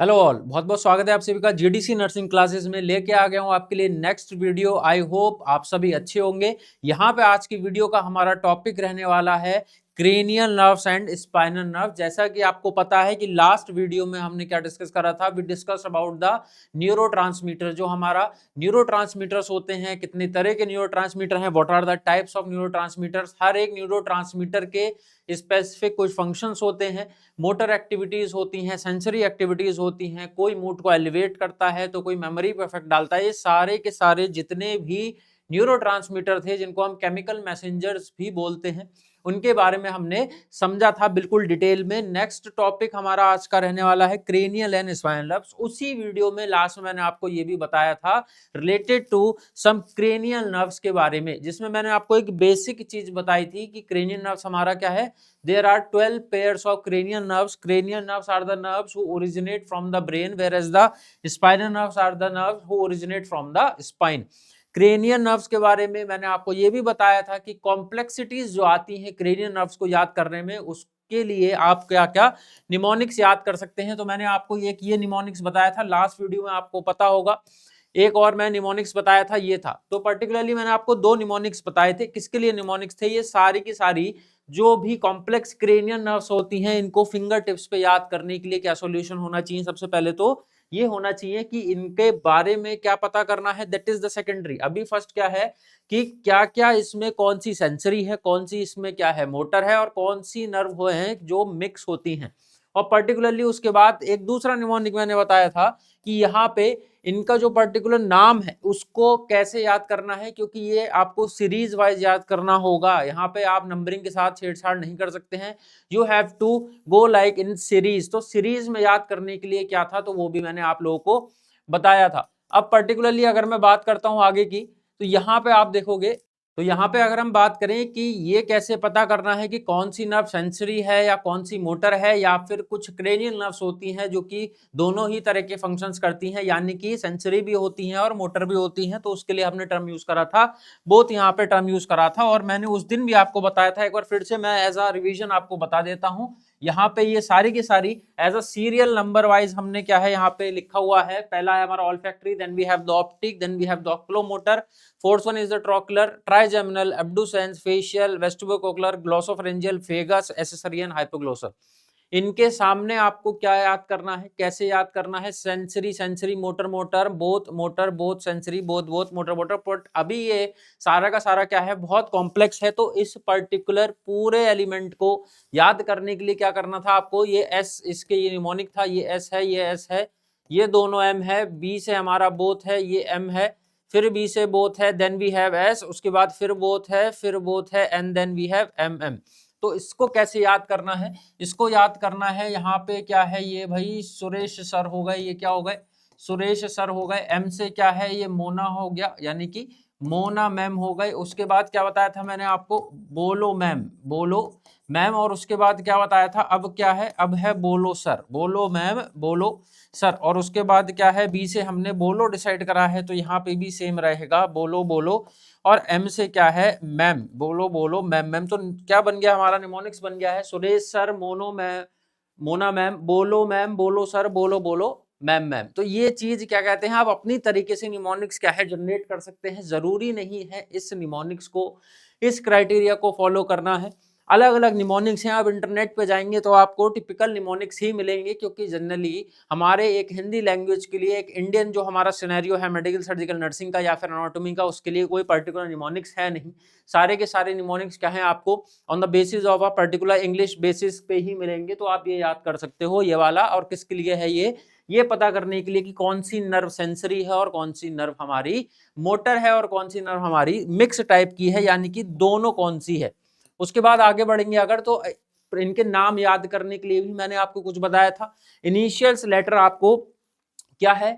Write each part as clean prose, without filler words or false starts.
Hello all, बहुत बहुत स्वागत है आप सभी का जीडीसी नर्सिंग क्लासेस में। लेके आ गया हूं आपके लिए नेक्स्ट वीडियो। आई होप आप सभी अच्छे होंगे। यहाँ पे आज की वीडियो का हमारा टॉपिक रहने वाला है cranial nerves and spinal nerve. जैसा कि आपको पता है कि लास्ट वीडियो में हमने क्या डिस्कस करा था, we discuss about the neurotransmitter. जो हमारा न्यूरोट्रांसमीटर्स होते हैं, कितने तरह के न्यूरोट्रांसमीटर हैं, what are the types of neurotransmitters. हर एक न्यूरोट्रांसमीटर के स्पेसिफिक कुछ फंक्शंस होते हैं, मोटर एक्टिविटीज होती हैं, सेंसरी एक्टिविटीज होती हैं। कोई मूड को एलिवेट करता है तो कोई मेमोरी पे इफेक्ट डालता है। ये सारे के सारे जितने भी न्यूरोट्रांसमीटर थे, जिनको हम केमिकल मैसेंजर्स भी बोलते हैं, उनके बारे में हमने समझा था बिल्कुल डिटेल में। नेक्स्ट टॉपिक हमारा आज का रहने वाला है क्रेनियल एंड स्पाइनल नर्व्स। उसी वीडियो में लास्ट में मैंने आपको ये भी बताया था related to some cranial nerves के बारे में, जिसमें मैंने आपको एक बेसिक चीज बताई थी कि क्रेनियल नर्व्स हमारा क्या है। There are 12 pairs of cranial nerves. Cranial nerves are the nerves who originate from the brain, whereas the spinal nerves are the nerves who originate from the spine. Cranial nerves के बारे में मैंने आपको ये भी बताया था कि कॉम्प्लेक्सिटीज जो आती हैं क्रेनियल नर्व्स को याद करने में, उसके लिए आप क्या क्या निमोनिक्स याद कर सकते हैं। तो मैंने आपको एक ये निमोनिक्स बताया था लास्ट वीडियो में, आपको पता होगा। एक और मैं निमोनिक्स बताया था, ये था। तो पर्टिकुलरली मैंने आपको दो निमोनिक्स बताए थे। किसके लिए निमोनिक्स थे? ये सारी की सारी जो भी कॉम्प्लेक्स क्रेनियल नर्व्स होती हैं, इनको फिंगर टिप्स पे याद करने के लिए क्या सॉल्यूशन होना चाहिए? सबसे पहले तो ये होना चाहिए कि इनके बारे में क्या पता करना है, दैट इज द सेकेंडरी। अभी फर्स्ट क्या है कि क्या क्या इसमें कौन सी सेंसरी है, कौन सी इसमें क्या है मोटर है, और कौन सी नर्व है जो मिक्स होती हैं। और पर्टिकुलरली उसके बाद एक दूसरा निमोनिक मैंने बताया था कि यहाँ पे इनका जो पर्टिकुलर नाम है उसको कैसे याद करना है, क्योंकि ये आपको सीरीज वाइज याद करना होगा। यहाँ पे आप नंबरिंग के साथ छेड़छाड़ नहीं कर सकते हैं। You have to go like in series. तो सीरीज में याद करने के लिए क्या था, तो वो भी मैंने आप लोगों को बताया था। अब पर्टिकुलरली अगर मैं बात करता हूँ आगे की, तो यहाँ पे आप देखोगे, तो यहाँ पे अगर हम बात करें कि ये कैसे पता करना है कि कौन सी नर्व सेंसरी है या कौन सी मोटर है, या फिर कुछ क्रेनियल नर्व्स होती हैं जो कि दोनों ही तरह के फंक्शंस करती हैं, यानी कि सेंसरी भी होती हैं और मोटर भी होती हैं। तो उसके लिए हमने टर्म यूज करा था, बोथ यहाँ पे टर्म यूज करा था। और मैंने उस दिन भी आपको बताया था, एक बार फिर से मैं एज अ रिवीजन आपको बता देता हूँ। यहाँ पे ये सारी की सारी as a serial number wise हमने क्या है यहाँ पे लिखा हुआ है। पहला है हमारा olfactory, then we have the optic, then we have the oculomotor, fourth one is the trochlear, trigeminal, abducens, facial, vestibulocochlear, glossopharyngeal, vagus, accessory, hypoglossal. इनके सामने आपको क्या याद करना है, कैसे याद करना है? Sensory sensory, motor motor, both sensory, both motor motor. But अभी ये सारा का सारा क्या है, बहुत कॉम्प्लेक्स है। तो इस पर्टिकुलर पूरे एलिमेंट को याद करने के लिए क्या करना था आपको, ये एस, इसके ये निमोनिक था, ये एस है, ये एस है, ये दोनों एम है, बी से हमारा बोथ है, ये एम है, फिर बी से बोथ है, देन वी हैव एस, उसके बाद फिर बोथ है, फिर बोथ है, and then we have M M. तो इसको कैसे याद करना है? इसको याद करना है, यहाँ पे क्या है, ये भाई सुरेश सर हो गए, ये क्या हो गए, सुरेश सर हो गए। एम से क्या है, ये मोना हो गया, यानी कि मोना मैम हो गए। उसके बाद क्या बताया था मैंने आपको, बोलो मैम, बोलो मैम। और उसके बाद क्या बताया था, अब क्या है, अब है बोलो सर, बोलो मैम, बोलो सर। और उसके बाद क्या है, बी से हमने बोलो डिसाइड करा है, तो यहाँ पे भी सेम रहेगा, बोलो बोलो। और एम से क्या है, मैम, बोलो बोलो मैम मैम। तो क्या बन गया हमारा, निमोनिक्स बन गया है Suresh sir, mono ma'am, Mona ma'am, बोलो मैम, बोलो सर, बोलो बोलो मैम मैम। तो ये चीज क्या कहते हैं, आप अपनी तरीके से निमोनिक्स क्या है जनरेट कर सकते हैं। जरूरी नहीं है इस निमोनिक्स को, इस क्राइटेरिया को फॉलो करना है। अलग अलग निमोनिक्स हैं, आप इंटरनेट पे जाएंगे तो आपको टिपिकल निमोनिक्स ही मिलेंगे, क्योंकि जनरली हमारे एक हिंदी लैंग्वेज के लिए, एक इंडियन जो हमारा सिनेरियो है मेडिकल सर्जिकल नर्सिंग का या फिर एनाटॉमी का, उसके लिए कोई पर्टिकुलर निमोनिक्स है नहीं। सारे के सारे निमोनिक्स क्या है, आपको on the basis of a particular English basis पे ही मिलेंगे। तो आप ये याद कर सकते हो ये वाला। और किसके लिए है ये पता करने के लिए कि कौन सी नर्व सेंसरी है और कौन सी नर्व हमारी मोटर है और कौन सी नर्व हमारी मिक्स टाइप की है, यानी कि दोनों कौन सी है। उसके बाद आगे बढ़ेंगे अगर, तो इनके नाम याद करने के लिए भी मैंने आपको कुछ बताया था। इनिशियल्स लेटर आपको क्या है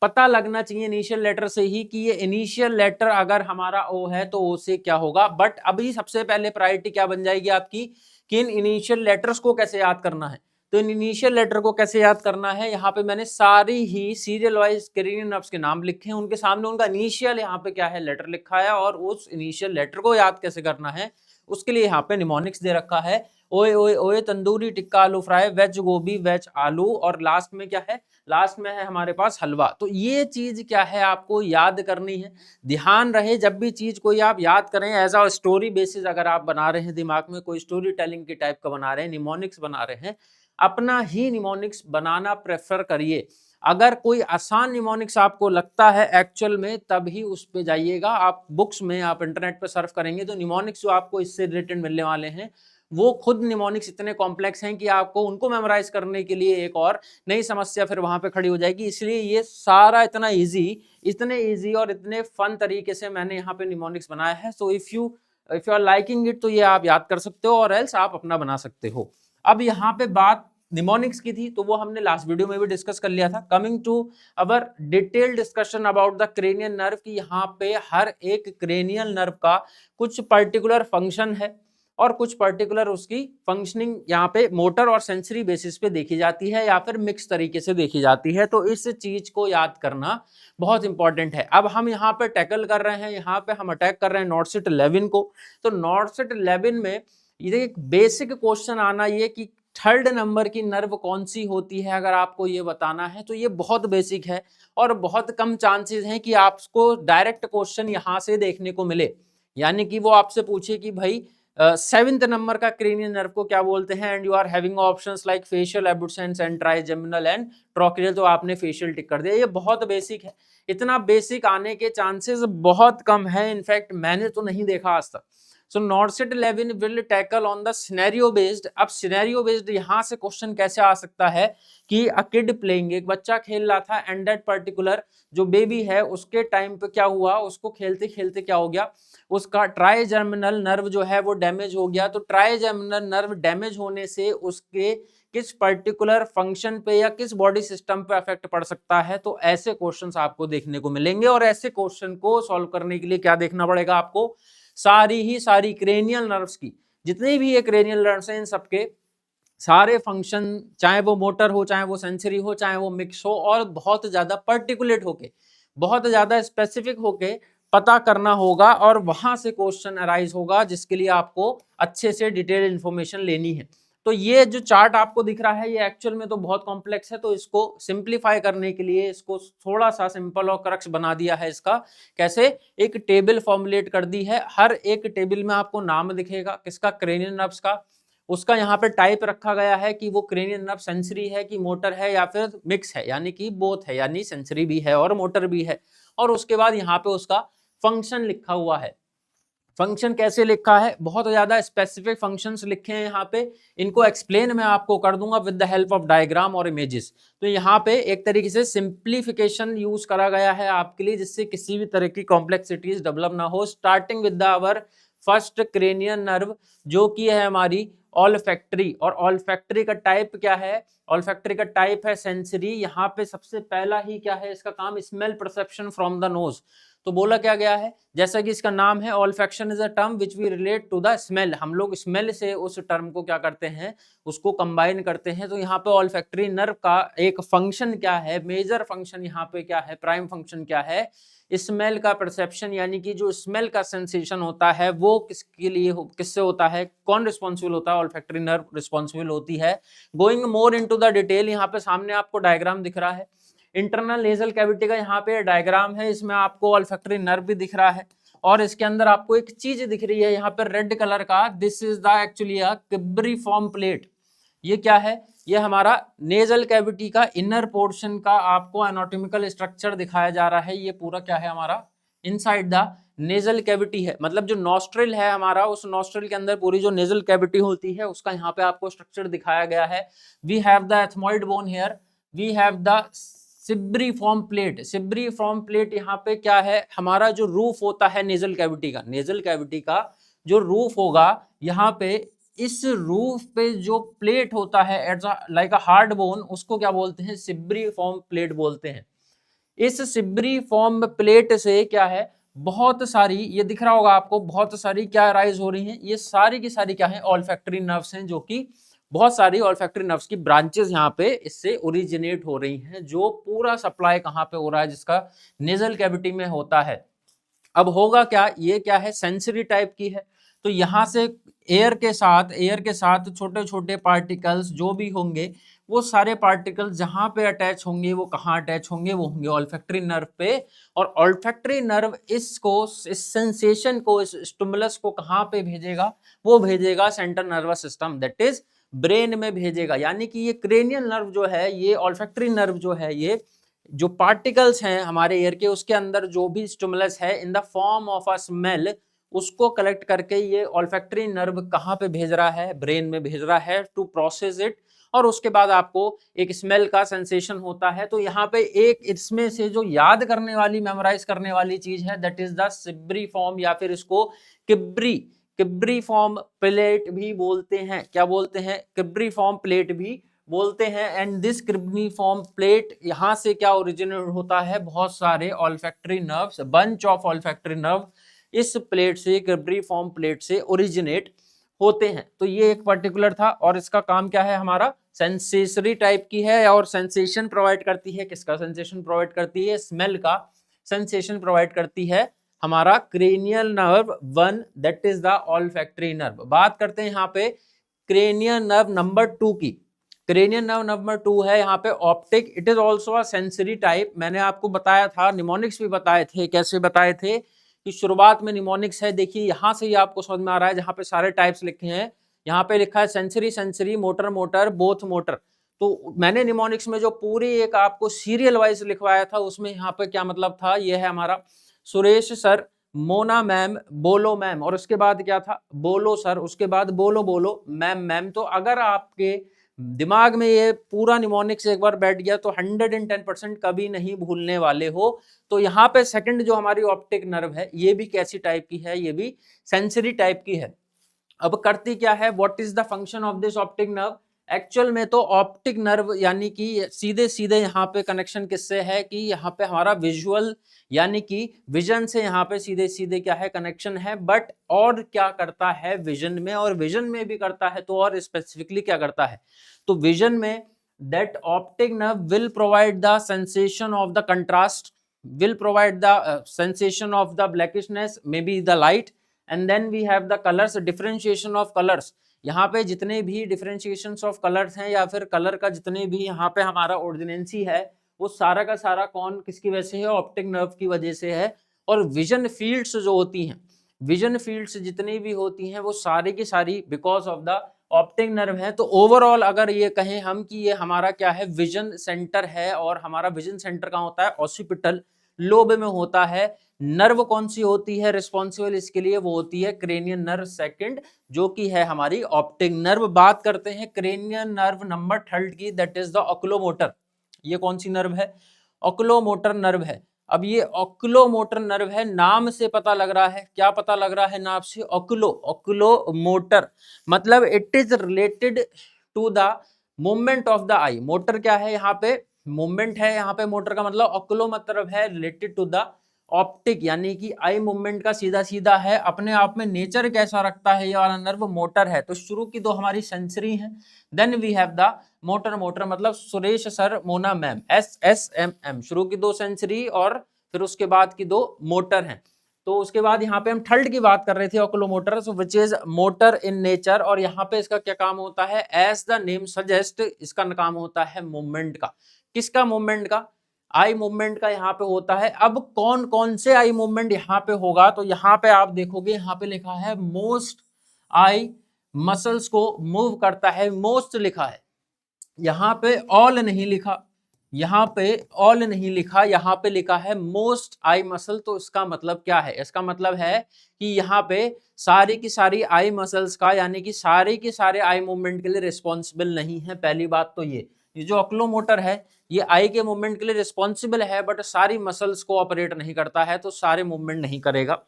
पता लगना चाहिए इनिशियल लेटर से ही, कि ये इनिशियल लेटर अगर हमारा ओ है तो ओ से क्या होगा। बट अभी सबसे पहले प्रायोरिटी क्या बन जाएगी आपकी, कि इन इनिशियल लेटर्स को कैसे याद करना है। तो इन इनिशियल लेटर को कैसे याद करना है, यहाँ पे मैंने सारी ही सीरियल वाइज क्रेनियल नर्व्स के नाम लिखे हैं, उनके सामने उनका इनिशियल यहाँ पे क्या है लेटर लिखा है, और उस इनिशियल लेटर को याद कैसे करना है उसके लिए यहाँ पे निमोनिक्स दे रखा है। ओए ओए ओए तंदूरी टिक्का आलू फ्राई, वेज गोभी वेज आलू, और लास्ट में क्या है, लास्ट में है हमारे पास हलवा। तो ये चीज क्या है आपको याद करनी है। ध्यान रहे जब भी चीज कोई आप याद करें एज अ स्टोरी बेसिस, अगर आप बना रहे हैं दिमाग में कोई स्टोरी टेलिंग की टाइप का बना रहे हैं, निमोनिक्स बना रहे हैं, अपना ही निमोनिक्स बनाना प्रेफर करिए। अगर कोई आसान निमोनिक्स आपको लगता है एक्चुअल में, तब ही उस पे जाइएगा। आप बुक्स में, आप इंटरनेट पे सर्फ करेंगे तो निमोनिक्स जो आपको इससे रिलेटेड मिलने वाले हैं, वो खुद निमोनिक्स इतने कॉम्प्लेक्स हैं कि आपको उनको मेमोराइज करने के लिए एक और नई समस्या फिर वहां पे खड़ी हो जाएगी। इसलिए ये सारा इतना इजी और इतने फन तरीके से मैंने यहाँ पे निमोनिक्स बनाया है। So if you are liking it, तो ये आप याद कर सकते हो, और एल्स आप अपना बना सकते हो। अब यहाँ पे बात निमोनिक्स की थी, तो वो हमने लास्ट वीडियो में भी डिस्कस कर लिया था। Coming to our detail discussion about the cranial nerve, की यहाँ पे हर एक क्रेनियल नर्व का कुछ पर्टिकुलर फंक्शन है और कुछ पर्टिकुलर उसकी फंक्शनिंग यहाँ पे मोटर और सेंसरी बेसिस पे देखी जाती है, या फिर मिक्स तरीके से देखी जाती है। तो इस चीज को याद करना बहुत इंपॉर्टेंट है। अब हम यहाँ पे टैकल कर रहे हैं, यहाँ पे हम अटैक कर रहे हैं नॉर्डसेट 11 को। तो नॉर्डसेट 11 में ये एक बेसिक क्वेश्चन आना ये कि थर्ड नंबर की नर्व कौन सी होती है, अगर आपको ये बताना है तो ये बहुत बेसिक है और बहुत कम चांसेस हैं कि आपको डायरेक्ट क्वेश्चन यहाँ से देखने को मिले। यानी कि वो आपसे पूछे कि भाई 7th नंबर का क्रेनियल नर्व को क्या बोलते हैं, and you are having options like facial, abducens and trigeminal and trochlear, तो आपने फेशियल टिक कर दिया। ये बहुत बेसिक है, इतना बेसिक आने के चांसेस बहुत कम है, इनफैक्ट मैंने तो नहीं देखा आज तक। सो नॉर्डसेट 11 will tackle on the scenario based. अब सिनेरियो बेस्ड यहां से क्वेश्चन कैसे आ सकता है कि अ किड प्लेइंग, एक बच्चा खेल रहा था, एंड दैट पर्टिकुलर जो बेबी है उसके टाइम पे क्या हुआ, उसको खेलते खेलते क्या हो गया, उसका ट्राइजेमिनल नर्व जो है वो डैमेज हो गया। तो ट्राइजेमिनल नर्व डैमेज होने से उसके किस पर्टिकुलर फंक्शन पे या किस बॉडी सिस्टम पे इफेक्ट पड़ सकता है। तो ऐसे क्वेश्चंस आपको देखने को मिलेंगे, और ऐसे क्वेश्चन को सॉल्व करने के लिए क्या देखना पड़ेगा आपको, सारी क्रेनियल नर्व्स की, जितने भी ये क्रेनियल नर्व्स हैं, इन सबके सारे फंक्शन, चाहे वो मोटर हो, चाहे वो सेंसरी हो, चाहे वो मिक्स हो, और बहुत ज्यादा पर्टिकुलेट होके, बहुत ज्यादा स्पेसिफिक होके पता करना होगा, और वहां से क्वेश्चन अराइज होगा जिसके लिए आपको अच्छे से डिटेल इंफॉर्मेशन लेनी है। तो ये जो चार्ट आपको दिख रहा है ये एक्चुअल में तो बहुत कॉम्प्लेक्स है, तो इसको सिंप्लीफाई करने के लिए इसको थोड़ा सा सिंपल और क्रक्स बना दिया है इसका। कैसे, एक टेबल फॉर्मुलेट कर दी है, हर एक टेबल में आपको नाम दिखेगा किसका, क्रेनियल नर्व्स का, उसका यहाँ पे टाइप रखा गया है कि वो क्रेनियल नर्व सेंसरी है कि मोटर है या फिर मिक्स है, यानी कि बोथ है, यानी सेंसरी भी है और मोटर भी है। और उसके बाद यहाँ पे उसका फंक्शन लिखा हुआ है। फंक्शन कैसे लिखा है, बहुत ज्यादा स्पेसिफिक फंक्शंस लिखे हैं यहाँ पे, इनको एक्सप्लेन मैं आपको कर दूंगा with the help of diagram और इमेजेस। तो यहाँ पे एक तरीके से सिंप्लीफिकेशन यूज करा गया है आपके लिए, जिससे किसी भी तरह की कॉम्प्लेक्सिटीज डेवलप ना हो। Starting with our first cranial nerve, जो कि है हमारी ऑल्फैक्टरी, और ऑल्फैक्टरी का टाइप क्या है, ऑल्फैक्टरी का टाइप है सेंसरी। यहाँ पे सबसे पहला ही क्या है इसका काम, smell perception from the nose. तो बोला क्या गया है, जैसा कि इसका नाम है, olfaction is a term which we relate to the smell. हम लोग स्मेल से उस टर्म को क्या करते हैं, उसको कंबाइन करते हैं। तो यहाँ पे ऑल्फैक्टरी नर्व का एक फंक्शन क्या है, मेजर फंक्शन यहाँ पे क्या है, प्राइम फंक्शन क्या है, स्मेल का परसेप्शन, यानी कि जो स्मेल का सेंसेशन होता है वो किसके लिए किससे होता है, कौन रिस्पॉन्सिबल होता है, ऑल्फैक्टरी नर्व रिस्पॉन्सिबल होती है। Going more into the detail, यहाँ पे सामने आपको डायग्राम दिख रहा है, इंटरनल नेजल कैविटी का यहाँ पे डायग्राम है, इसमें आपको ऑल्फैक्टरी नर्व भी दिख रहा है, और इसके अंदर आपको एक चीज दिख रही है यहाँ पे रेड कलर का, this is the actually a cribriform plate. ये क्या है, ये हमारा नेजल कैविटी का इनर पोर्शन का आपको एनाटॉमिकल स्ट्रक्चर दिखाया जा रहा है। ये पूरा क्या है हमारा, इनसाइड द नेजल कैविटी है, मतलब जो नॉस्ट्रिल है हमारा, उस नॉस्ट्रिल के अंदर पूरी जो नेजल कैविटी होती है उसका यहाँ पे आपको स्ट्रक्चर दिखाया गया है। We have the ethmoid bone here, we have the cribriform plate. Cribriform plate यहाँ पे क्या है, हमारा जो रूफ होता है नेजल कैविटी का, नेजल कैविटी का जो रूफ होगा, यहाँ पे इस रूफ पे जो प्लेट होता है at like a hard bone, उसको क्या बोलते हैं, सिब्रिफॉर्म प्लेट बोलते हैं। इस सिब्रिफॉर्म प्लेट से क्या है, बहुत सारी, ये दिख रहा होगा आपको, बहुत सारी क्या राइज हो रही हैं, ये सारी की सारी क्या है, ऑल्फैक्टरी नर्व्स हैं, जो कि बहुत सारी ऑल्फैक्टरी नर्व्स की ब्रांचेस यहाँ पे इससे ओरिजिनेट हो रही हैं, जो पूरा सप्लाई कहाँ पे हो रहा है, जिसका नेजल कैविटी में होता है। अब होगा क्या, ये क्या है, सेंसरी टाइप की है। तो यहाँ से एयर के साथ छोटे छोटे पार्टिकल्स जो भी होंगे, वो सारे पार्टिकल्स जहाँ पे अटैच होंगे, वो कहाँ अटैच होंगे, वो होंगे ऑल्फैक्टरी नर्व पे। और ऑल्फैक्टरी नर्व इस सेंसेशन को, इस स्टिमुलस को कहाँ पे भेजेगा, वो भेजेगा central nervous system, that is brain में भेजेगा। यानी कि ये क्रेनियल नर्व जो है, ये ऑल्फैक्टरी नर्व जो है, ये जो पार्टिकल्स हैं हमारे एयर के, उसके अंदर जो भी स्टिमुलस है in the form of a smell, उसको कलेक्ट करके ये ऑल्फैक्टरी नर्व कहाँ पे भेज रहा है, ब्रेन में भेज रहा है टू प्रोसेस इट। और उसके बाद आपको एक स्मेल का सेंसेशन होता है। तो यहाँ पे एक इसमें से जो याद करने वाली, मेमोराइज करने वाली चीज है, दैट इज द सिब्रिफॉर्म, या फिर इसको किब्रिफॉर्म प्लेट भी बोलते हैं। क्या बोलते हैं? किब्रिफॉर्म प्लेट भी बोलते हैं। एंड दिस क्रिब्निफॉर्म प्लेट, यहाँ से क्या ओरिजिनेट होता है, बहुत सारे olfactory nerves, bunch of olfactory nerve इस प्लेट से, क्रिब्रिफॉर्म प्लेट से ओरिजिनेट होते हैं। तो ये एक पर्टिकुलर था। और इसका काम क्या है, हमारा सेंसेसरी टाइप की है और सेंसेशन प्रोवाइड करती है। किसका सेंसेशन प्रोवाइड करती है? स्मेल का सेंसेशन प्रोवाइड करती है हमारा cranial nerve 1, that is the olfactory nerve. बात करते हैं यहाँ पे क्रेनियल नर्व नंबर 2 की। क्रेनियल नर्व नंबर 2 है यहाँ पे optic. It is also a sensory type. मैंने आपको बताया था, निमोनिक्स भी बताए थे। कैसे बताए थे? कि शुरुआत में निमोनिक्स है, देखिए यहाँ से ही आपको समझ में आ रहा है, जहाँ पे सारे टाइप्स लिखे हैं, यहाँ पे लिखा है सेंसरी, मोटर बोथ मोटर। तो मैंने निमोनिक्स में जो पूरी एक आपको सीरियल वाइज लिखवाया था, उसमें यहाँ पे क्या मतलब था, ये है हमारा सुरेश सर, मोना मैम, बोलो मैम, और उसके बाद क्या था, बोलो सर, उसके बाद बोलो मैम। तो अगर आपके दिमाग में ये पूरा निमोनिक्स एक बार बैठ गया तो 110% कभी नहीं भूलने वाले हो। तो यहाँ पे सेकंड जो हमारी ऑप्टिक नर्व है, ये भी कैसी टाइप की है, ये भी सेंसरी टाइप की है। अब करती क्या है, what is the function of this optic nerve? Actual में तो ऑप्टिक नर्व यानी कि सीधे सीधे यहाँ पे कनेक्शन किससे है, कि यहाँ पे हमारा विजुअल यानी कि विजन से यहाँ पे सीधे सीधे क्या है, कनेक्शन है। बट और क्या करता है विजन में, और विजन में भी करता है, तो और स्पेसिफिकली क्या करता है, तो विजन में that optic nerve will provide the sensation of the contrast, will provide the sensation of the blackishness, maybe the light, and then we have the colors, differentiation of colors। यहाँ पे जितने भी differentiations of colors हैं, या फिर colour का जितने भी यहाँ पे हमारा ऑर्डिनेंसी है, वो सारा का सारा कौन किसकी वजह से है, ऑप्टिक नर्व की वजह से है। और विजन फील्ड्स जो होती हैं, विजन फील्ड्स जितनी भी होती हैं, वो सारी की सारी because of the optic nerve है। तो ओवरऑल अगर ये कहें हम कि ये हमारा क्या है, विजन सेंटर है, और हमारा विजन सेंटर कहाँ होता है, ऑसिपिटल लोब में होता है। नर्व कौन सी होती है रिस्पॉन्सिबल इसके लिए, वो होती है क्रेनियल नर्व सेकंड, जो कि है हमारी ऑप्टिक नर्व। बात करते हैं क्रेनियल नर्व नंबर 3 की, दैट इज द ऑक्यूलोमोटर। ये कौन सी नर्व है? ऑक्यूलोमोटर नर्व है। अब ये ऑक्यूलोमोटर नर्व है, नाम से पता लग रहा है, क्या पता लग रहा है नाम से, ऑक्यूलोमोटर, मतलब it is related to the movement of the eye. Motor क्या है यहाँ पे, मूवमेंट है यहाँ पे, मोटर का मतलब ऑक्यूलो मतलब है रिलेटेड टू द ऑप्टिक, यानी कि आई मूवमेंट का सीधा सीधा है। अपने आप में नेचर कैसा रखता है ये वाला नर्व, मोटर है। तो शुरू की दो हमारी सेंसरी हैं, then we have the motor मतलब Suresh sir, Mona ma'am, SSMM, शुरू की दो सेंसरी और फिर उसके बाद की दो मोटर हैं। तो उसके बाद यहाँ पे हम थर्ड की बात कर रहे थे, oculomotor, so which is motor in nature. और यहाँ पे इसका क्या काम होता है, एज द नेम सजेस्ट, इसका काम होता है मूवमेंट का। किसका मूवमेंट का? आई मूवमेंट का यहाँ पे होता है। अब कौन कौन से आई मूवमेंट यहाँ पे होगा, तो यहाँ पे आप देखोगे, यहाँ पे लिखा है मोस्ट आई मसल्स को मूव करता है, मोस्ट लिखा है, यहाँ पे ऑल नहीं लिखा, यहाँ पे ऑल नहीं लिखा, यहाँ पे लिखा है मोस्ट आई मसल। तो इसका मतलब क्या है, इसका मतलब है कि यहाँ पे सारी की सारी आई मसल्स का, यानी कि सारे के सारे आई मूवमेंट के लिए रिस्पॉन्सिबल नहीं है। पहली बात तो ये जो ऑक्यूलोमोटर है, ये आई के मूवमेंट के लिए रिस्पॉन्सिबल है, बट सारी मसल्स को ऑपरेट नहीं करता है, तो सारे मूवमेंट नहीं करेगा।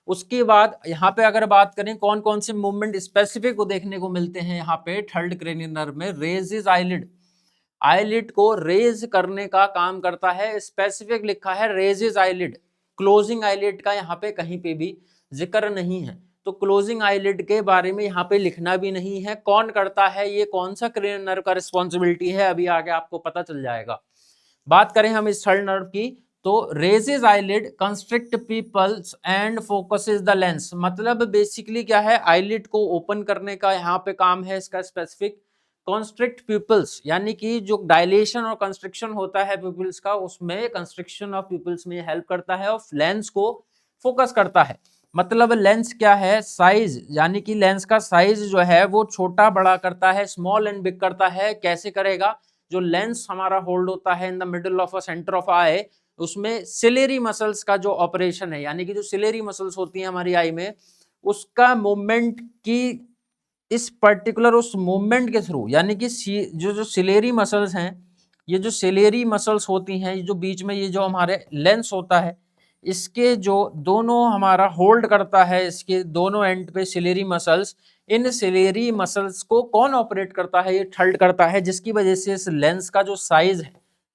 उसके बाद यहाँ पे अगर बात करें कौन कौन से मूवमेंट स्पेसिफिक को देखने को मिलते हैं, यहाँ पे थर्ड क्रेनियल नर्व में रेजेस आईलिड, आईलिड को रेज करने का काम करता है। स्पेसिफिक लिखा है रेजेस आईलिड, क्लोजिंग आईलिड का यहाँ पे कहीं पे भी जिक्र नहीं है। तो क्लोजिंग आईलिड के बारे में यहाँ पे लिखना भी नहीं है। कौन करता है, ये कौन सा क्रेनियल नर्व का रिस्पॉन्सिबिलिटी है, अभी आगे आपको पता चल जाएगा। बात करें हम इस थर्ड नर्व की, तो raises eyelid, constrict pupils and focuses the lens, मतलब बेसिकली क्या है, आईलिड को ओपन करने का यहाँ पे काम है इसका स्पेसिफिक। कंस्ट्रिक्ट पीपल्स यानी कि जो डायलेशन और कंस्ट्रिक्शन होता है पीपल्स का, उसमें कंस्ट्रिक्शन ऑफ पीपल्स में हेल्प करता है और लेंस को फोकस करता है। मतलब लेंस क्या है, साइज, यानी कि लेंस का साइज जो है वो छोटा बड़ा करता है, स्मॉल एंड बिग करता है। कैसे करेगा, जो लेंस हमारा होल्ड होता है in the middle of a center of eye, उसमें सिलेरी मसल्स का जो ऑपरेशन है, यानी कि जो सिलेरी मसल्स होती हैं हमारी आई में, उसका मूवमेंट की इस पर्टिकुलर उस मूवमेंट के थ्रू, यानी कि जो जो सिलेरी मसल्स हैं, ये जो सिलेरी मसल्स होती हैं, ये जो बीच में ये जो हमारे लेंस होता है, इसके जो दोनों हमारा होल्ड करता है, इसके दोनों एंड पे सिलेरी मसल्स, इन सिलेरी मसल्स को कौन ऑपरेट करता है, ये थर्ड करता है, जिसकी वजह से इस लेंस का जो साइज है,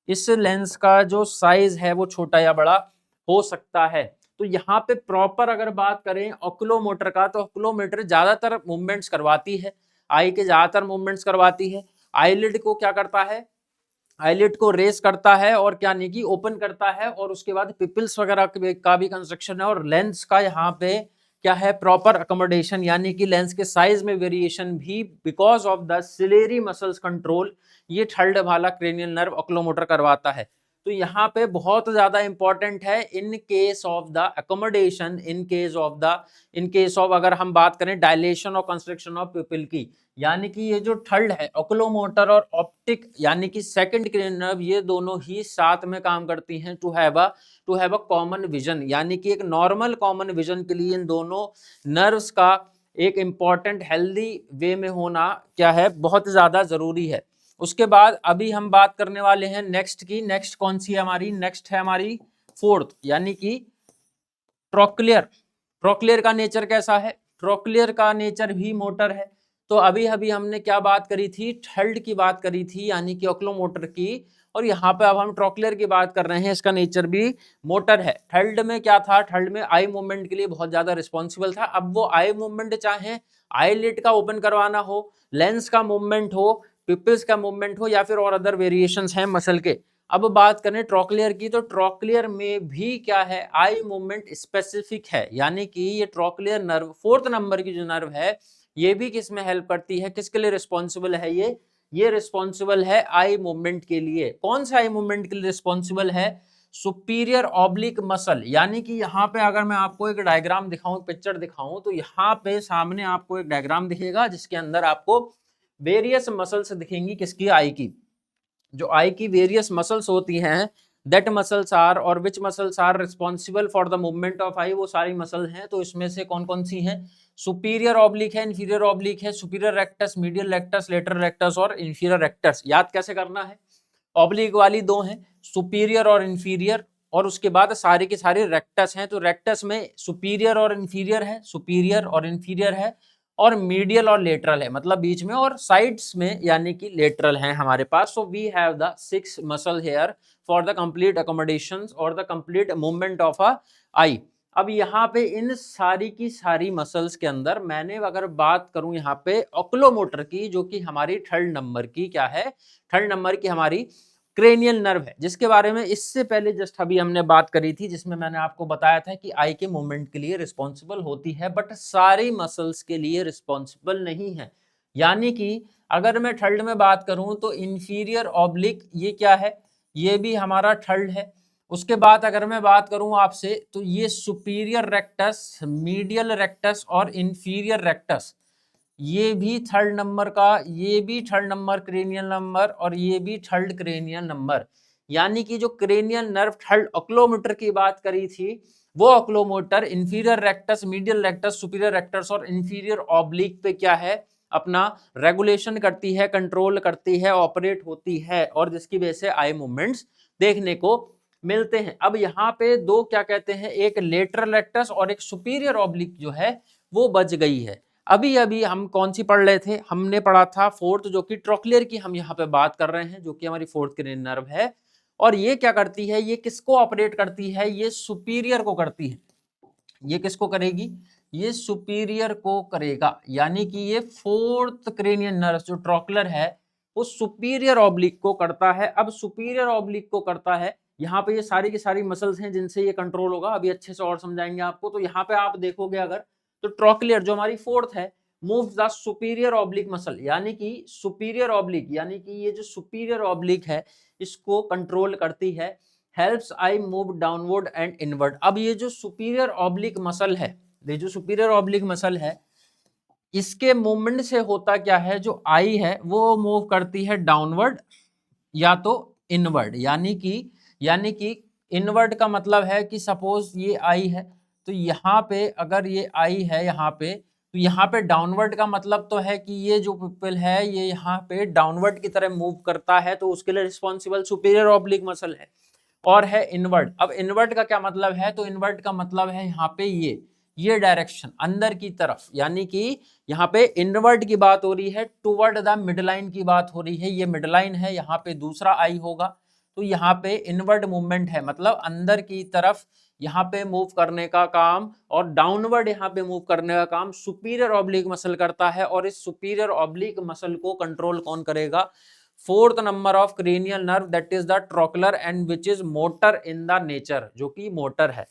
इस लेंस का जो साइज है वो छोटा या बड़ा हो सकता है। तो यहाँ पे प्रॉपर अगर बात करें ऑक्यूलोमोटर का, तो ऑक्यूलोमोटर ज्यादातर मूवमेंट्स करवाती है, आई के ज्यादातर मूवमेंट्स करवाती है। आईलिड को क्या करता है, आईलिड को रेस करता है और क्या नहीं कि ओपन करता है, और उसके बाद पिपल्स वगैरह का भी कंस्ट्रक्शन है, और लेंस का यहाँ पे क्या है, प्रॉपर अकोमोडेशन, यानी कि लेंस के साइज में वेरिएशन भी because of the ciliary muscles control, ये थर्ड वाला क्रेनियल नर्व ऑक्यूलोमोटर करवाता है। तो यहाँ पे बहुत ज्यादा इंपॉर्टेंट है in case of the accommodation, in case of अगर हम बात करें डायलेशन और कंस्ट्रक्शन ऑफ पिपल की, यानी कि ये जो थर्ड है ऑक्यूलोमोटर और ऑप्टिक, यानी कि सेकंड क्रेनियल नर्व, ये दोनों ही साथ में काम करती हैं to have a common vision, यानी कि एक नॉर्मल कॉमन विजन के लिए इन दोनों नर्व्स का एक इंपॉर्टेंट हेल्दी वे में होना क्या है, बहुत ज्यादा जरूरी है। उसके बाद अभी हम बात करने वाले हैं नेक्स्ट की, नेक्स्ट कौन सी है हमारी, नेक्स्ट है हमारी फोर्थ, यानी कि ट्रोक्लियर। ट्रोक्लियर का नेचर कैसा है, ट्रोक्लियर का नेचर भी मोटर है। तो अभी अभी हमने क्या बात करी थी, थर्ड की बात करी थी, यानी कि ऑक्लोमोटर की, और यहाँ पे अब हम ट्रोक्लियर की बात कर रहे हैं, इसका नेचर भी मोटर है। थर्ड में क्या था, थर्ड में आई मूवमेंट के लिए बहुत ज्यादा रिस्पॉन्सिबल था। अब वो आई मूवमेंट चाहे आईलिड का ओपन करवाना हो, लेंस का मूवमेंट हो, पिपल्स का मूवमेंट हो, या फिर और अदर वेरिएशंस हैं मसल के। अब बात करें ट्रोक्लियर की, तो ट्रोक्लियर में भी क्या है, आई मूवमेंट स्पेसिफिक है, यानी कि ये ट्रोक्लियर नर्व, फोर्थ नंबर की जो नर्व है, ये भी किस में हेल्प करती है, किसके लिए रिस्पॉन्सिबल है ये रिस्पॉन्सिबल है आई मूवमेंट के लिए। कौन सा आई मूवमेंट के लिए रिस्पॉन्सिबल है, सुपीरियर ऑब्लिक मसल, यानी कि यहाँ पे अगर मैं आपको एक डायग्राम दिखाऊं, पिक्चर दिखाऊं, तो यहाँ पे सामने आपको एक डायग्राम दिखेगा जिसके अंदर आपको वेरियस मसल्स दिखेंगी, किसकी, आई की। जो आई की वेरियस मसल्स होती हैं, दैट मसल्स आर, और which muscles are responsible for the movement of eye, वो सारी मसल हैं। तो इसमें से कौन कौन सी हैं, सुपीरियर ऑब्लिक है, इंफीरियर ऑब्लिक है, superior rectus, medial rectus, lateral rectus और इंफीरियर रेक्टस। याद कैसे करना है, ऑब्लिक वाली दो हैं, सुपीरियर और इंफीरियर, और उसके बाद सारे के सारे रेक्टस हैं। तो रेक्टस में सुपीरियर और इंफीरियर है, सुपीरियर और इंफीरियर है, और मीडियल और लेटरल है, मतलब बीच में, और साइड्स में यानी कि लेटरल हैं हमारे पास। So we have the 6 muscle here for the complete accommodations और the complete movement of a eye. अब यहाँ पे इन सारी की सारी मसल्स के अंदर मैंने अगर बात करूं यहाँ पे ऑक्लोमोटर की, जो कि हमारी थर्ड नंबर की क्या है, थर्ड नंबर की हमारी क्रेनियल नर्व है, जिसके बारे में इससे पहले जस्ट अभी हमने बात करी थी, जिसमें मैंने आपको बताया था कि आई के मूवमेंट के लिए रिस्पॉन्सिबल होती है, बट सारी मसल्स के लिए रिस्पॉन्सिबल नहीं है। यानी कि अगर मैं थर्ड में बात करूं तो इंफीरियर ऑब्लिक, ये क्या है, ये भी हमारा थर्ड है। उसके बाद अगर मैं बात करूं आपसे, तो ये सुपीरियर रेक्टस, मीडियल रेक्टस और इंफीरियर रेक्टस, ये भी थर्ड नंबर का, ये भी थर्ड नंबर क्रेनियल नंबर, और ये भी थर्ड क्रेनियल नंबर। यानी कि जो क्रेनियल नर्व थर्ड ऑक्लोमोटर की बात करी थी, वो oculomotor inferior rectus, medial rectus, superior rectus और इंफीरियर ऑब्लिक पे क्या है, अपना रेगुलेशन करती है, कंट्रोल करती है, ऑपरेट होती है, और जिसकी वजह से आई मूवमेंट्स देखने को मिलते हैं। अब यहाँ पे दो क्या कहते हैं, एक लेटरल रेक्टस और एक सुपीरियर ऑब्लिक जो है वो बच गई है। अभी अभी हम कौन सी पढ़ रहे थे, हमने पढ़ा था फोर्थ, जो कि ट्रोक्लियर की हम यहाँ पे बात कर रहे हैं, जो कि हमारी फोर्थ क्रेनियल नर्व है। और ये क्या करती है, ये किसको ऑपरेट करती है, ये सुपीरियर को करती है। ये किसको करेगी, ये सुपीरियर को करेगा, यानी कि ये फोर्थ क्रेनियल नर्व जो ट्रोक्लर है वो सुपीरियर ऑब्लिक को करता है। अब सुपीरियर ऑब्लिक को करता है, यहाँ पे ये सारी की सारी मसल्स हैं जिनसे ये कंट्रोल होगा, अभी अच्छे से और समझाएंगे आपको। तो यहाँ पे आप देखोगे अगर, तो ट्रोक्लियर जो हमारी फोर्थ है, move the superior oblique muscle, यानी कि सुपीरियर ऑब्लिक, यानी कि ये जो सुपीरियर ऑब्लिक है इसको कंट्रोल करती है। Helps I move downward and inward. अब ये जो सुपीरियर ऑब्लिक मसल है, ये जो सुपीरियर ऑब्लिक मसल है, इसके मूवमेंट से होता क्या है, जो आई है वो मूव करती है डाउनवर्ड या तो इनवर्ड। यानी कि इनवर्ड का मतलब है कि सपोज ये आई है, तो यहाँ पे अगर ये आई है यहाँ पे, तो यहाँ पे डाउनवर्ड का मतलब तो है कि ये जो पिपल है ये यहाँ पे डाउनवर्ड की तरह मूव करता है, तो उसके लिए रिस्पॉन्सिबल सुपीरियर ऑब्लिक मसल है। और है इनवर्ड। अब इनवर्ड का क्या मतलब है, तो इनवर्ड का मतलब है यहाँ पे ये डायरेक्शन अंदर की तरफ, यानी कि यहाँ पे इनवर्ड की बात हो रही है, टुवर्ड द मिडलाइन की बात हो रही है। ये मिडलाइन है, यहाँ पे दूसरा आई होगा, तो यहाँ पे इनवर्ड मूवमेंट है, मतलब अंदर की तरफ यहाँ पे मूव करने का काम, और डाउनवर्ड यहाँ पे मूव करने का काम सुपीरियर ऑब्लिक मसल करता है। और इस सुपीरियर ऑब्लिक मसल को कंट्रोल कौन करेगा, fourth number of cranial nerve, that is the trochlear and which is motor in the nature, जो कि मोटर है।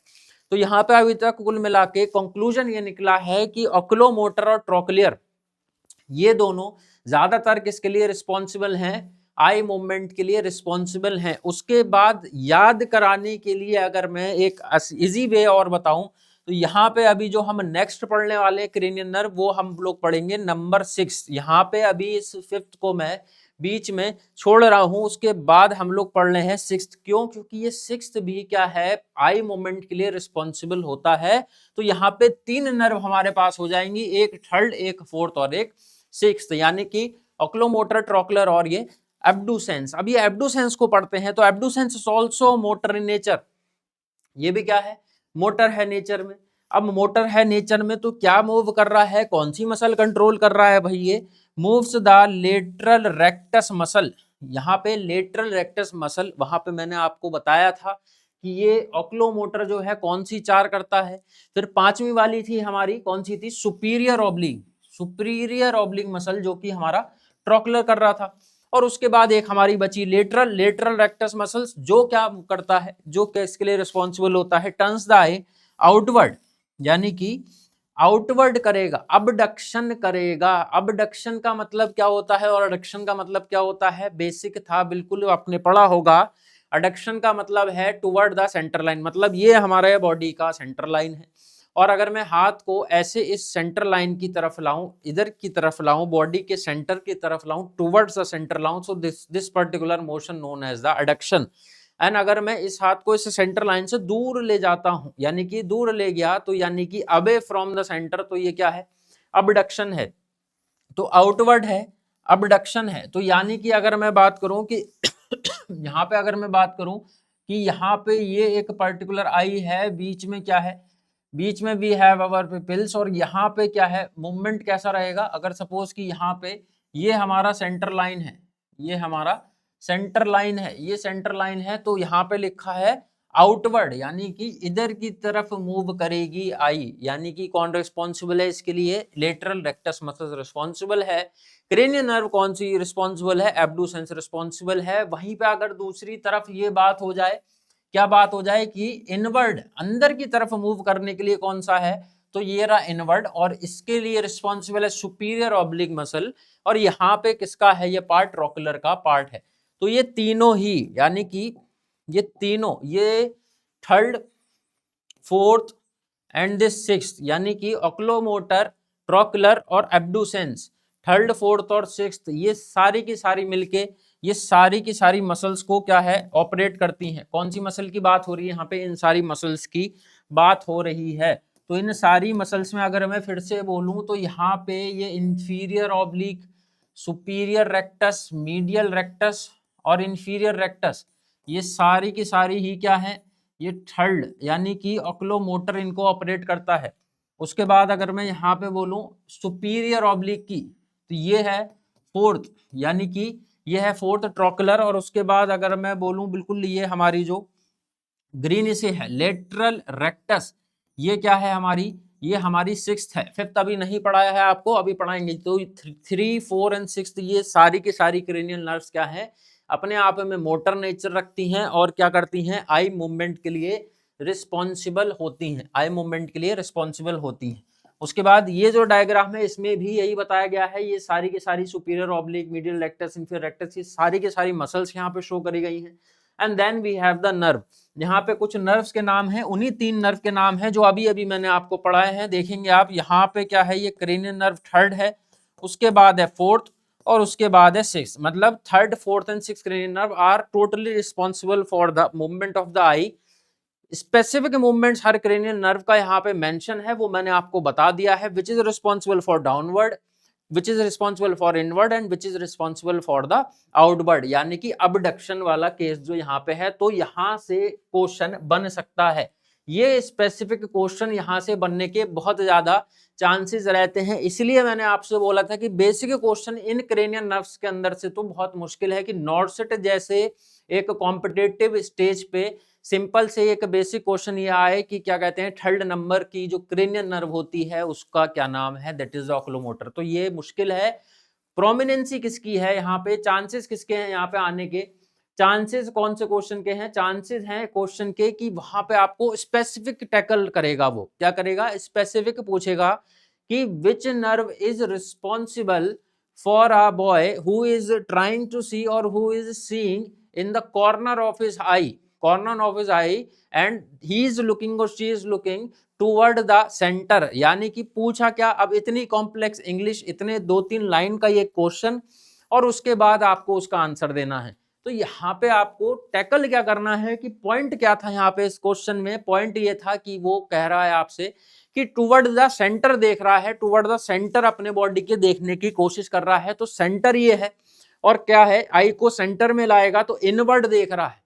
तो यहाँ पे अभी तक कुल मिला के कंक्लूजन ये निकला है कि ऑक्यूलोमोटर और ट्रोक्लियर ये दोनों ज्यादातर किसके लिए रिस्पॉन्सिबल हैं, आई मूवमेंट के लिए रिस्पॉन्सिबल हैं। उसके बाद याद कराने के लिए अगर मैं एक इजी वे और बताऊं, तो यहाँ पे अभी जो हम नेक्स्ट पढ़ने वाले क्रेनियल नर्व वो हम लोग पढ़ेंगे नंबर 6। यहाँ पे अभी इस 5th को मैं बीच में छोड़ रहा हूं, उसके बाद हम लोग पढ़ रहे हैं 6th। क्यों, क्योंकि ये 6th भी क्या है, आई मूवमेंट के लिए रिस्पॉन्सिबल होता है। तो यहाँ पे 3 नर्व हमारे पास हो जाएंगी, एक थर्ड, एक फोर्थ और एक 6th, यानी कि ऑक्यूलोमोटर, ट्रोकुलर और ये एब्डुसेंस। अब ये एब्डुसेंस को पढ़ते हैं, तो abducens is also motor in nature, ये भी क्या है, मोटर है नेचर में। अब मोटर है नेचर में तो क्या मूव कर रहा है, कौन सी मसल कंट्रोल कर रहा है भाई, ये moves the lateral rectus muscle. यहाँ पे लेटरल रेक्टस मसल, वहां पे मैंने आपको बताया था कि ये ऑक्लोमोटर जो है कौन सी 4 करता है। फिर 5वीं वाली थी हमारी, कौन सी थी, superior oblique, superior oblique muscle, जो कि हमारा ट्रोकुलर कर रहा था। और उसके बाद एक हमारी बची लेटरल रेक्टस मसल्स, जो क्या करता है, जो किसके लिए रिस्पॉन्सिबल होता है, टर्न्स द आई आउटवर्ड, यानी कि आउटवर्ड करेगा, अबडक्शन करेगा। अबडक्शन का मतलब क्या होता है और अडक्शन का मतलब क्या होता है, बेसिक था, बिल्कुल आपने पढ़ा होगा। अडक्शन का मतलब है टुवर्ड द सेंटर लाइन, मतलब ये हमारे बॉडी का सेंटर लाइन है। और अगर मैं हाथ को ऐसे इस सेंटर लाइन की तरफ लाऊं, इधर की तरफ लाऊं, बॉडी के सेंटर की तरफ लाऊं, टुवर्ड्स द सेंटर लाऊं, so this particular motion known as the adduction. And अगर मैं इस हाथ को इस सेंटर लाइन से दूर ले जाता हूं, यानी कि दूर ले गया, तो यानी कि अवे फ्रॉम द सेंटर, तो ये क्या है, अबडक्शन है। तो आउटवर्ड है, अबडक्शन है। तो यानी कि अगर मैं बात करूं कि यहाँ पे अगर मैं बात करूं कि यहाँ पे ये एक पर्टिकुलर आई है, बीच में क्या है, बीच में वी हैव अवर पिपल्स, और यहाँ पे क्या है, मूवमेंट कैसा रहेगा, अगर सपोज कि यहाँ पे ये हमारा सेंटर लाइन है, ये हमारा सेंटर लाइन है, ये सेंटर लाइन है, तो यहाँ पे लिखा है आउटवर्ड, यानी कि इधर की तरफ मूव करेगी आई। यानी कि कौन रिस्पॉन्सिबल है इसके लिए, लेटरल रेक्टस मसल रिस्पॉन्सिबल है। क्रेनियल नर्व कौन सी रिस्पॉन्सिबल है, एब्डुसेंस रिस्पॉन्सिबल है। वहीं पे अगर दूसरी तरफ ये बात हो जाए, क्या बात हो जाए कि इनवर्ड, अंदर की तरफ मूव करने के लिए कौन सा है, तो ये रहा इनवर्ड, और इसके लिए रिस्पॉन्सिबल है सुपीरियर ऑब्लिक मसल। और यहाँ पे किसका है, ये पार्ट ट्रोकुलर का पार्ट है। तो ये तीनों ही, यानी कि ये तीनों, ये third, fourth and this 6th, यानी कि ऑक्लोमोटर, ट्रोकुलर और एब्डुसेंस, थर्ड, फोर्थ और 6th, ये सारी की सारी मिलके ये सारी की सारी मसल्स को क्या है, ऑपरेट करती हैं। कौन सी मसल की बात हो रही है यहाँ पे, इन सारी मसल्स की बात हो रही है। तो इन सारी मसल्स में अगर मैं फिर से बोलूं, तो यहाँ पे ये inferior oblique, superior rectus, medial rectus और इंफीरियर रेक्टस, ये सारी की सारी ही क्या है, ये थर्ड, यानी कि ऑक्लोमोटर इनको ऑपरेट करता है। उसके बाद अगर मैं यहाँ पे बोलूं सुपीरियर ऑब्लिक की, तो ये है फोर्थ, यानी कि ये है फोर्थ ट्रोकुलर। और उसके बाद अगर मैं बोलूं बिल्कुल, ये हमारी जो ग्रीन से है लेटरल रेक्टस, ये क्या है हमारी, ये हमारी 6th है। 5th अभी नहीं पढ़ाया है आपको, अभी पढ़ाएंगे। तो 3, 4 एंड 6th ये सारी की सारी क्रेनियल नर्व्स क्या है, अपने आप में मोटर नेचर रखती हैं और क्या करती हैं, आई मूवमेंट के लिए रिस्पॉन्सिबल होती हैं, आई मूवमेंट के लिए रिस्पॉन्सिबल होती हैं। उसके बाद ये जो डायग्राम है इसमें भी यही बताया गया है, ये सारी की सारी superior oblique, medial rectus, inferior rectus, ये सारी की सारी मसल्स यहाँ पे शो करी गई हैं। And then we have the nerve, यहाँ पे कुछ नर्व्स के नाम हैं, उन्हीं 3 नर्व के नाम हैं जो अभी अभी मैंने आपको पढ़ाए हैं। देखेंगे आप यहाँ पे क्या है, ये क्रेनियल नर्व थर्ड है, उसके बाद है फोर्थ और उसके बाद है सिक्स, मतलब third, fourth and six cranial nerve are totally responsible for the movement of the eye. Specific movements हर क्रेनियल नर्व का यहाँ पे मेंशन है, वो मैंने आपको बता दिया है। Which is responsible for downward, which is responsible for inward and which is responsible for the outward, यानी कि अबडक्शन वाला केस जो यहाँ पे है, तो यहाँ से क्वेश्चन बन सकता है। ये स्पेसिफिक क्वेश्चन यहाँ से बनने के बहुत ज्यादा चांसेस रहते हैं, इसलिए मैंने आपसे बोला था कि basic question in cranial nerves के अंदर से तो बहुत मुश्किल है कि नॉर्सेट जैसे एक कॉम्पिटिटिव स्टेज पे सिंपल से एक बेसिक क्वेश्चन ये आए कि क्या कहते हैं, थर्ड नंबर की जो क्रेनियल नर्व होती है उसका क्या नाम है, दैट इज ऑक्यूलोमोटर। तो ये मुश्किल है। प्रोमिनेंसी किसकी है यहाँ पे, चांसेस किसके हैं यहाँ पे आने के, चांसेस कौन से क्वेश्चन के हैं, चांसेस हैं क्वेश्चन के कि वहां पे आपको स्पेसिफिक टैकल करेगा, वो क्या करेगा, स्पेसिफिक पूछेगा कि which nerve is responsible for a boy who is trying to see और who is seeing in the corner of his eye, corner of his eye and he is looking और she is looking toward the center. यानी कि पूछा क्या, अब इतनी complex English, इतने 2-3 line का ये क्वेश्चन और उसके बाद आपको उसका आंसर देना है। तो यहाँ पे आपको टैकल क्या करना है कि पॉइंट क्या था यहाँ पे इस क्वेश्चन में, पॉइंट ये था कि वो कह रहा है आपसे कि टूवर्ड द सेंटर देख रहा है, टूवर्ड द सेंटर अपने बॉडी के देखने की कोशिश कर रहा है, तो सेंटर ये है और क्या है, आई को सेंटर में लाएगा तो इनवर्ड देख रहा है।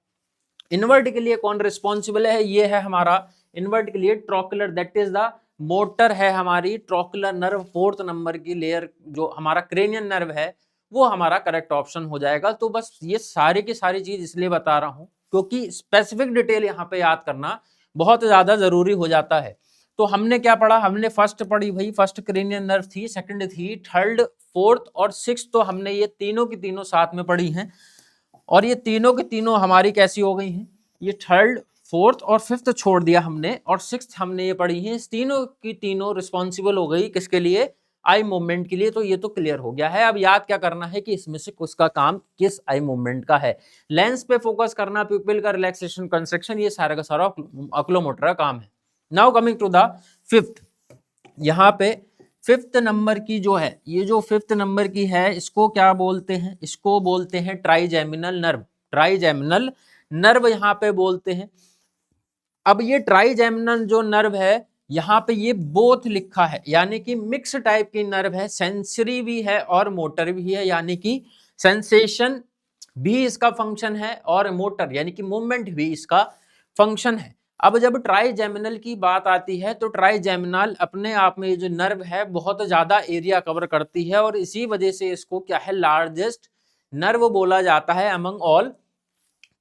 इनवर्ट के लिए कौन रिस्पॉन्सिबल है, ये है हमारा इनवर्ट के लिए ट्रोकुलर, दैट इज द मोटर है हमारी ट्रोकुलर नर्व, फोर्थ नंबर की लेयर जो हमारा क्रेनियल नर्व है वो हमारा करेक्ट ऑप्शन हो जाएगा। तो बस ये सारी की सारी चीज इसलिए बता रहा हूं क्योंकि स्पेसिफिक डिटेल यहाँ पे याद करना बहुत ज्यादा जरूरी हो जाता है। तो हमने क्या पढ़ा, हमने फर्स्ट पढ़ी भाई, फर्स्ट क्रेनियल नर्व थी, सेकंड थी, थर्ड, फोर्थ और सिक्स, तो हमने ये तीनों की तीनों साथ में पढ़ी हैं और ये तीनों के तीनों हमारी कैसी हो गई हैं, ये थर्ड, फोर्थ और फिफ्थ छोड़ दिया हमने और सिक्स्थ हमने ये पढ़ी है, इस तीनों की तीनों रिस्पॉन्सिबल हो गई किसके लिए, आई मूवमेंट के लिए। तो ये तो क्लियर हो गया है। अब याद क्या करना है कि इसमें से किसका काम किस आई मूवमेंट का है, लेंस पे फोकस करना, प्यूपिल का रिलैक्सेशन, कंस्ट्रक्शन, ये सारा का सारा ऑक्यूलोमोटर का काम है। Now coming to the fifth, यहाँ पे फिफ्थ नंबर की जो है, ये जो फिफ्थ नंबर की है इसको क्या बोलते हैं, इसको बोलते हैं ट्राइजेमिनल नर्व, ट्राइजेमिनल नर्व यहाँ पे बोलते हैं। अब ये ट्राइजेमिनल जो नर्व है यहाँ पे ये बोथ लिखा है, यानी कि मिक्स टाइप की नर्व है, सेंसरी भी है और मोटर भी है, यानी कि सेंसेशन भी इसका फंक्शन है और मोटर यानी कि मूवमेंट भी इसका फंक्शन है। अब जब ट्राइजेमिनल की बात आती है तो ट्राइजेमिनल अपने आप में ये जो नर्व है बहुत ज्यादा एरिया कवर करती है और इसी वजह से इसको क्या है, लार्जेस्ट नर्व बोला जाता है अमंग ऑल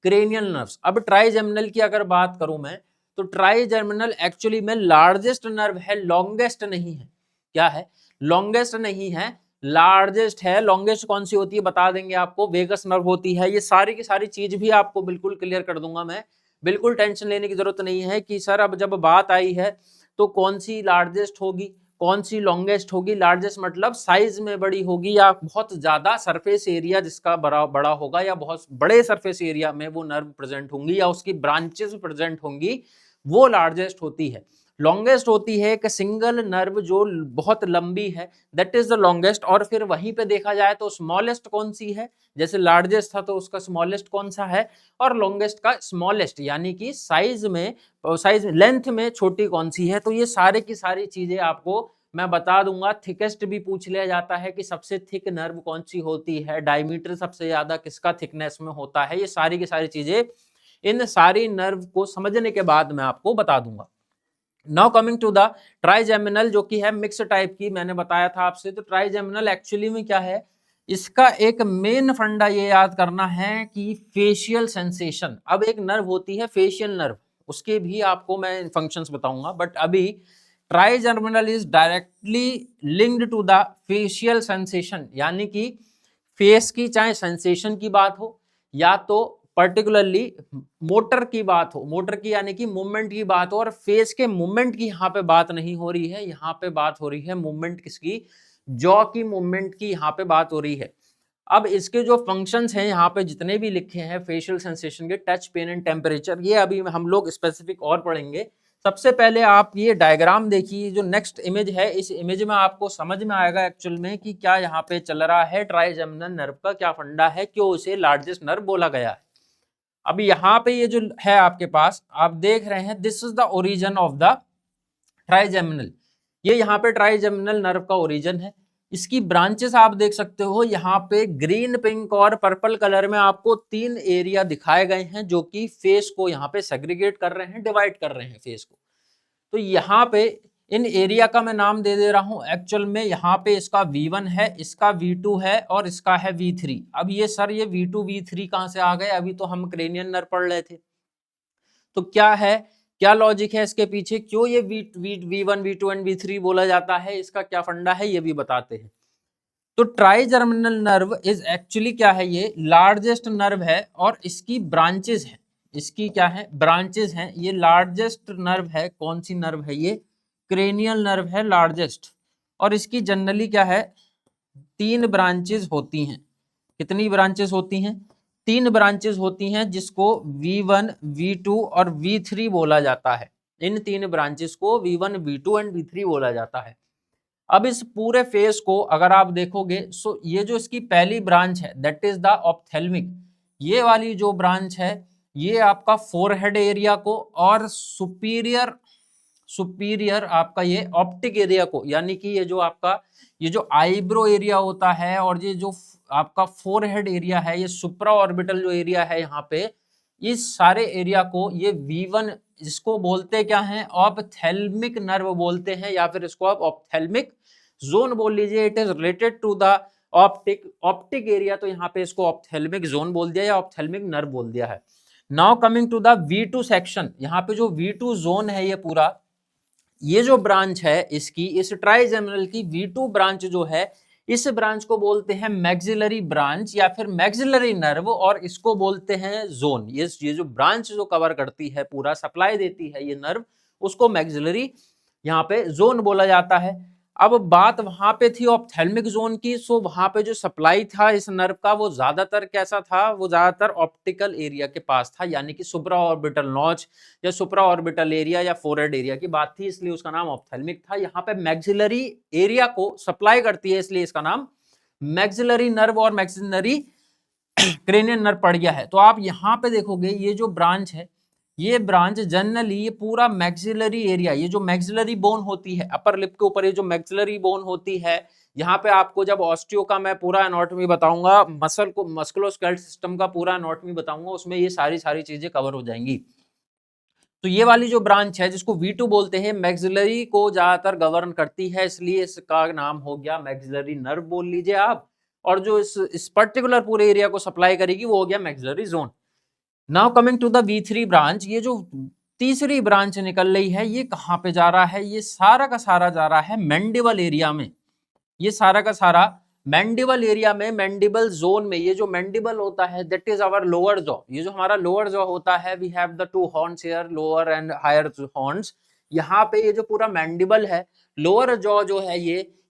क्रेनियल नर्व्स। अब ट्राइजेमिनल की अगर बात करूं मैं तो ट्राइजेमिनल एक्चुअली में लार्जेस्ट नर्व है, लॉन्गेस्ट नहीं है। क्या है, लॉन्गेस्ट नहीं है, लार्जेस्ट है। लॉन्गेस्ट कौन सी होती है बता देंगे आपको, वेगस नर्व होती है। ये सारी की सारी चीज भी आपको बिल्कुल क्लियर कर दूंगा मैं, बिल्कुल टेंशन लेने की जरूरत नहीं है कि सर अब जब बात आई है तो कौन सी लार्जेस्ट होगी, कौन सी लॉन्गेस्ट होगी। लार्जेस्ट मतलब साइज में बड़ी होगी या बहुत ज्यादा सरफेस एरिया जिसका बड़ा होगा या बहुत बड़े सरफेस एरिया में वो नर्व प्रेजेंट होंगी या उसकी ब्रांचेस प्रेजेंट होंगी, वो लार्जेस्ट होती है। लॉन्गेस्ट होती है एक सिंगल नर्व जो बहुत लंबी है, दैट इज द लॉन्गेस्ट। और फिर वहीं पे देखा जाए तो स्मॉलेस्ट कौन सी है, जैसे लार्जेस्ट था तो उसका स्मॉलेस्ट कौन सा है, और लॉन्गेस्ट का स्मॉलेस्ट यानी कि साइज लेंथ में छोटी कौन सी है। तो ये सारे की सारी चीजें आपको मैं बता दूंगा। थिकेस्ट भी पूछ लिया जाता है कि सबसे थिक नर्व कौन सी होती है, डायमीटर सबसे ज्यादा किसका थिकनेस में होता है। ये सारी की सारी चीजें इन सारी नर्व को समझने के बाद मैं आपको बता दूंगा। Now coming to the trigeminal जो कि है मिक्स टाइप की, मैंने बताया था आपसे। तो ट्राइजेमिनल एक्चुअली में क्या है, इसका एक मेन फंडा ये याद करना है कि फेशियल सेंसेशन। अब एक नर्व होती है फेशियल नर्व, उसके भी आपको मैं फंक्शंस बताऊंगा, बट अभी trigeminal is directly linked to the facial sensation, यानी कि फेस की चाहे सेंसेशन की बात हो या तो पर्टिकुलरली मोटर की बात हो, मोटर की यानी कि मूवमेंट की बात हो, और फेस के मूवमेंट की यहाँ पे बात नहीं हो रही है, यहाँ पे बात हो रही है मूवमेंट किसकी, जॉ की मूवमेंट की यहाँ पे बात हो रही है। अब इसके जो फंक्शंस हैं यहाँ पे जितने भी लिखे हैं फेशियल सेंसेशन के, टच, पेन एंड टेम्परेचर, ये अभी हम लोग स्पेसिफिक और पढ़ेंगे। सबसे पहले आप ये डायग्राम देखिए, जो नेक्स्ट इमेज है, इस इमेज में आपको समझ में आएगा एक्चुअल में कि क्या यहाँ पे चल रहा है, ट्राइजेमिनल नर्व का क्या फंडा है, क्यों उसे लार्जेस्ट नर्व बोला गया है। अब यहाँ पे ये जो है आपके पास, आप देख रहे हैं, this is the origin of the trigeminal, ये यहाँ पे ट्राइजेमिनल नर्व का ओरिजिन है। इसकी ब्रांचेस आप देख सकते हो यहाँ पे ग्रीन, पिंक और पर्पल कलर में आपको 3 एरिया दिखाए गए हैं, जो कि फेस को यहाँ पे सेग्रीगेट कर रहे हैं, डिवाइड कर रहे हैं फेस को। तो यहाँ पे इन एरिया का मैं नाम दे दे रहा हूं एक्चुअल में, यहाँ पे इसका V1 है, इसका V2 है और इसका है V3। अब ये सर ये V2 V3 कहां से आ गए, अभी तो हम क्रेनियन नर्व पढ़ रहे थे। तो क्या है, क्या लॉजिक है इसके पीछे, क्यों ये V1 V2 एंड V3 बोला जाता है, इसका क्या फंडा है, ये भी बताते हैं। तो ट्राइजर्मिनल नर्व इज एक्चुअली क्या है, ये लार्जेस्ट नर्व है और इसकी ब्रांचेस है, इसकी क्या है, ब्रांचेस हैं। ये लार्जेस्ट नर्व है, कौन सी नर्व है, ये क्रेनियल नर्व है लार्जेस्ट, और इसकी जनरली क्या है, 3 ब्रांचेस होती हैं। कितनी ब्रांचेस होती हैं, 3 ब्रांचेस होती हैं, जिसको V1 V2 और V3 बोला जाता है। इन 3 ब्रांचेस को V1 V2 एंड V3 बोला जाता है। अब इस पूरे फेस को अगर आप देखोगे, सो ये जो इसकी पहली ब्रांच है दैट इज द ऑप्थेल्मिक, ये वाली जो ब्रांच है ये आपका फोरहेड एरिया को और सुपीरियर आपका ये ऑप्टिक एरिया को, यानी कि ये जो आपका ये जो आईब्रो एरिया होता है और ये जो आपका फोरहेड एरिया है, ये सुप्रा ऑर्बिटल जो एरिया है यहाँ पे, इस सारे एरिया को ये V1, इसको बोलते क्या है, ऑप्थेल्मिक नर्व बोलते हैं, या फिर इसको आप ऑप्थेल्मिक जोन बोल लीजिए। It is related to the optic area, तो यहाँ पे इसको ऑप्थेल्मिक जोन बोल दिया या ऑप्थेल्मिक नर्व बोल दिया है। Now coming to the V2 section, यहाँ पे जो V2 जोन है, ये पूरा ये जो ब्रांच है इसकी, इस ट्राइजेमिनल की V2 ब्रांच जो है, इस ब्रांच को बोलते हैं मैक्सिलरी ब्रांच या फिर मैक्सिलरी नर्व, और इसको बोलते हैं जोन। ये जो ब्रांच जो कवर करती है, पूरा सप्लाई देती है ये नर्व, उसको मैक्सिलरी यहाँ पे जोन बोला जाता है। अब बात वहां पे थी ऑप्थेल्मिक जोन की, सो वहां पे जो सप्लाई था इस नर्व का, वो ज्यादातर कैसा था, वो ज्यादातर ऑप्टिकल एरिया के पास था, यानी कि सुप्रा ऑर्बिटल नॉच या सुप्रा ऑर्बिटल एरिया या फोरहेड एरिया की बात थी, इसलिए उसका नाम ऑप्थेल्मिक था। यहाँ पे मैक्सिलरी एरिया को सप्लाई करती है, इसलिए इसका नाम मैक्सिलरी नर्व और मैक्सिलरी क्रेनियल नर्व पड़ गया है। तो आप यहाँ पे देखोगे ये जो ब्रांच है, ये ब्रांच जनरली ये पूरा मैक्सिलरी एरिया, ये जो मैक्सिलरी बोन होती है अपर लिप के ऊपर, ये जो मैक्सिलरी बोन होती है, यहाँ पे आपको जब ऑस्टियो का मैं पूरा एनाटॉमी बताऊंगा, मसल को मस्कुलोस्केलेटल सिस्टम का पूरा एनाटॉमी बताऊंगा, उसमें ये सारी चीजें कवर हो जाएंगी। तो ये वाली जो ब्रांच है जिसको V2 बोलते हैं, मैक्सिलरी को ज्यादातर गवर्न करती है, इसलिए इसका नाम हो गया मैक्सिलरी नर्व बोल लीजिए आप, और जो इस पर्टिकुलर पूरे एरिया को सप्लाई करेगी वो हो गया maxillary zone. Now coming to the V3 branch, ये जो तीसरी ब्रांच निकल रही है, ये कहाँ पे जा रहा है, ये सारा का सारा जा रहा है मैंडिबल एरिया में। ये सारा का सारा मैंडिबल एरिया में, मैंडिबल जोन में, ये जो मैंडिबल होता है that is our lower jaw, ये जो हमारा लोअर जॉ होता है, we have the 2 horns here, lower and higher horns. यहाँ पे ये जो पूरा मैंडिबल है, लोअर जॉ जो है,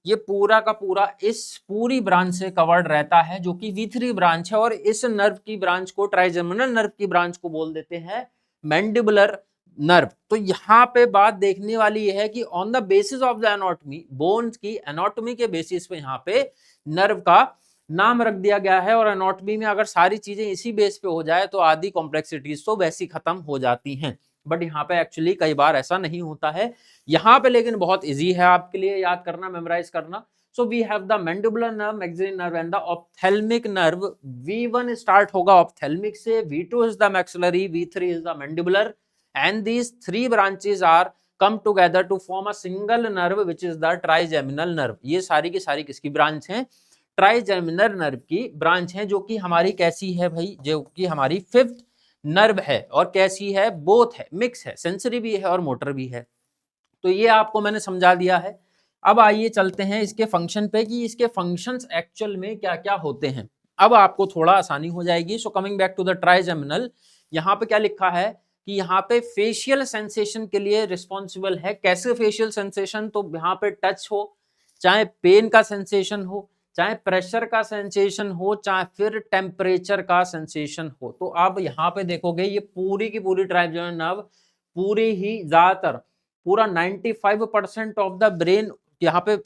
ये पूरा का पूरा इस पूरी ब्रांच से कवर्ड रहता है, जो कि V3 ब्रांच है, और इस नर्व की ब्रांच को, ट्राइजेमिनल नर्व की ब्रांच को बोल देते हैं मैंडिबुलर नर्व। तो यहाँ पे बात देखने वाली यह है कि on the basis of the anatomy, bones की एनाटॉमी के बेसिस पे यहाँ पे नर्व का नाम रख दिया गया है, और एनाटॉमी में अगर सारी चीजें इसी बेस पे हो जाए तो आधी कॉम्प्लेक्सिटीज तो वैसी खत्म हो जाती हैं, बट यहाँ पे एक्चुअली कई बार ऐसा नहीं होता है। यहाँ पे लेकिन बहुत इजी है आपके लिए याद करना, मेमोराइज करना। So we have the mandibular nerve, maxillary nerve and the ophthalmic nerve. V1 start होगा ऑप्थेल्मिक से, V2 is the maxillary, V3 is the mandibular, and these 3 branches are come together to form a single nerve which is the trigeminal nerve। ये सारी की सारी किसकी branch हैं, trigeminal nerve की branch है, जो कि हमारी कैसी है भाई, जो कि हमारी 5th नर्व है, और कैसी है, बोथ है, मिक्स है, सेंसरी भी है और मोटर भी है। तो ये आपको मैंने समझा दिया है। अब आइए चलते हैं इसके फंक्शन पे कि इसके फंक्शंस एक्चुअल में क्या क्या होते हैं। अब आपको थोड़ा आसानी हो जाएगी। So coming back to the trigeminal, यहाँ पे क्या लिखा है कि यहाँ पे फेशियल सेंसेशन के लिए रिस्पॉन्सिबल है। कैसे फेशियल सेंसेशन? तो यहाँ पे टच हो, चाहे पेन का सेंसेशन हो, चाहे प्रेशर का सेंसेशन हो, चाहे फिर टेम्परेचर का सेंसेशन हो। तो आप यहाँ पे देखोगे ये पूरी की पूरी ट्राइजेमिनल नर्व पूरी ही ज्यादातर पूरा 95% ऑफ द ब्रेन यहाँ पे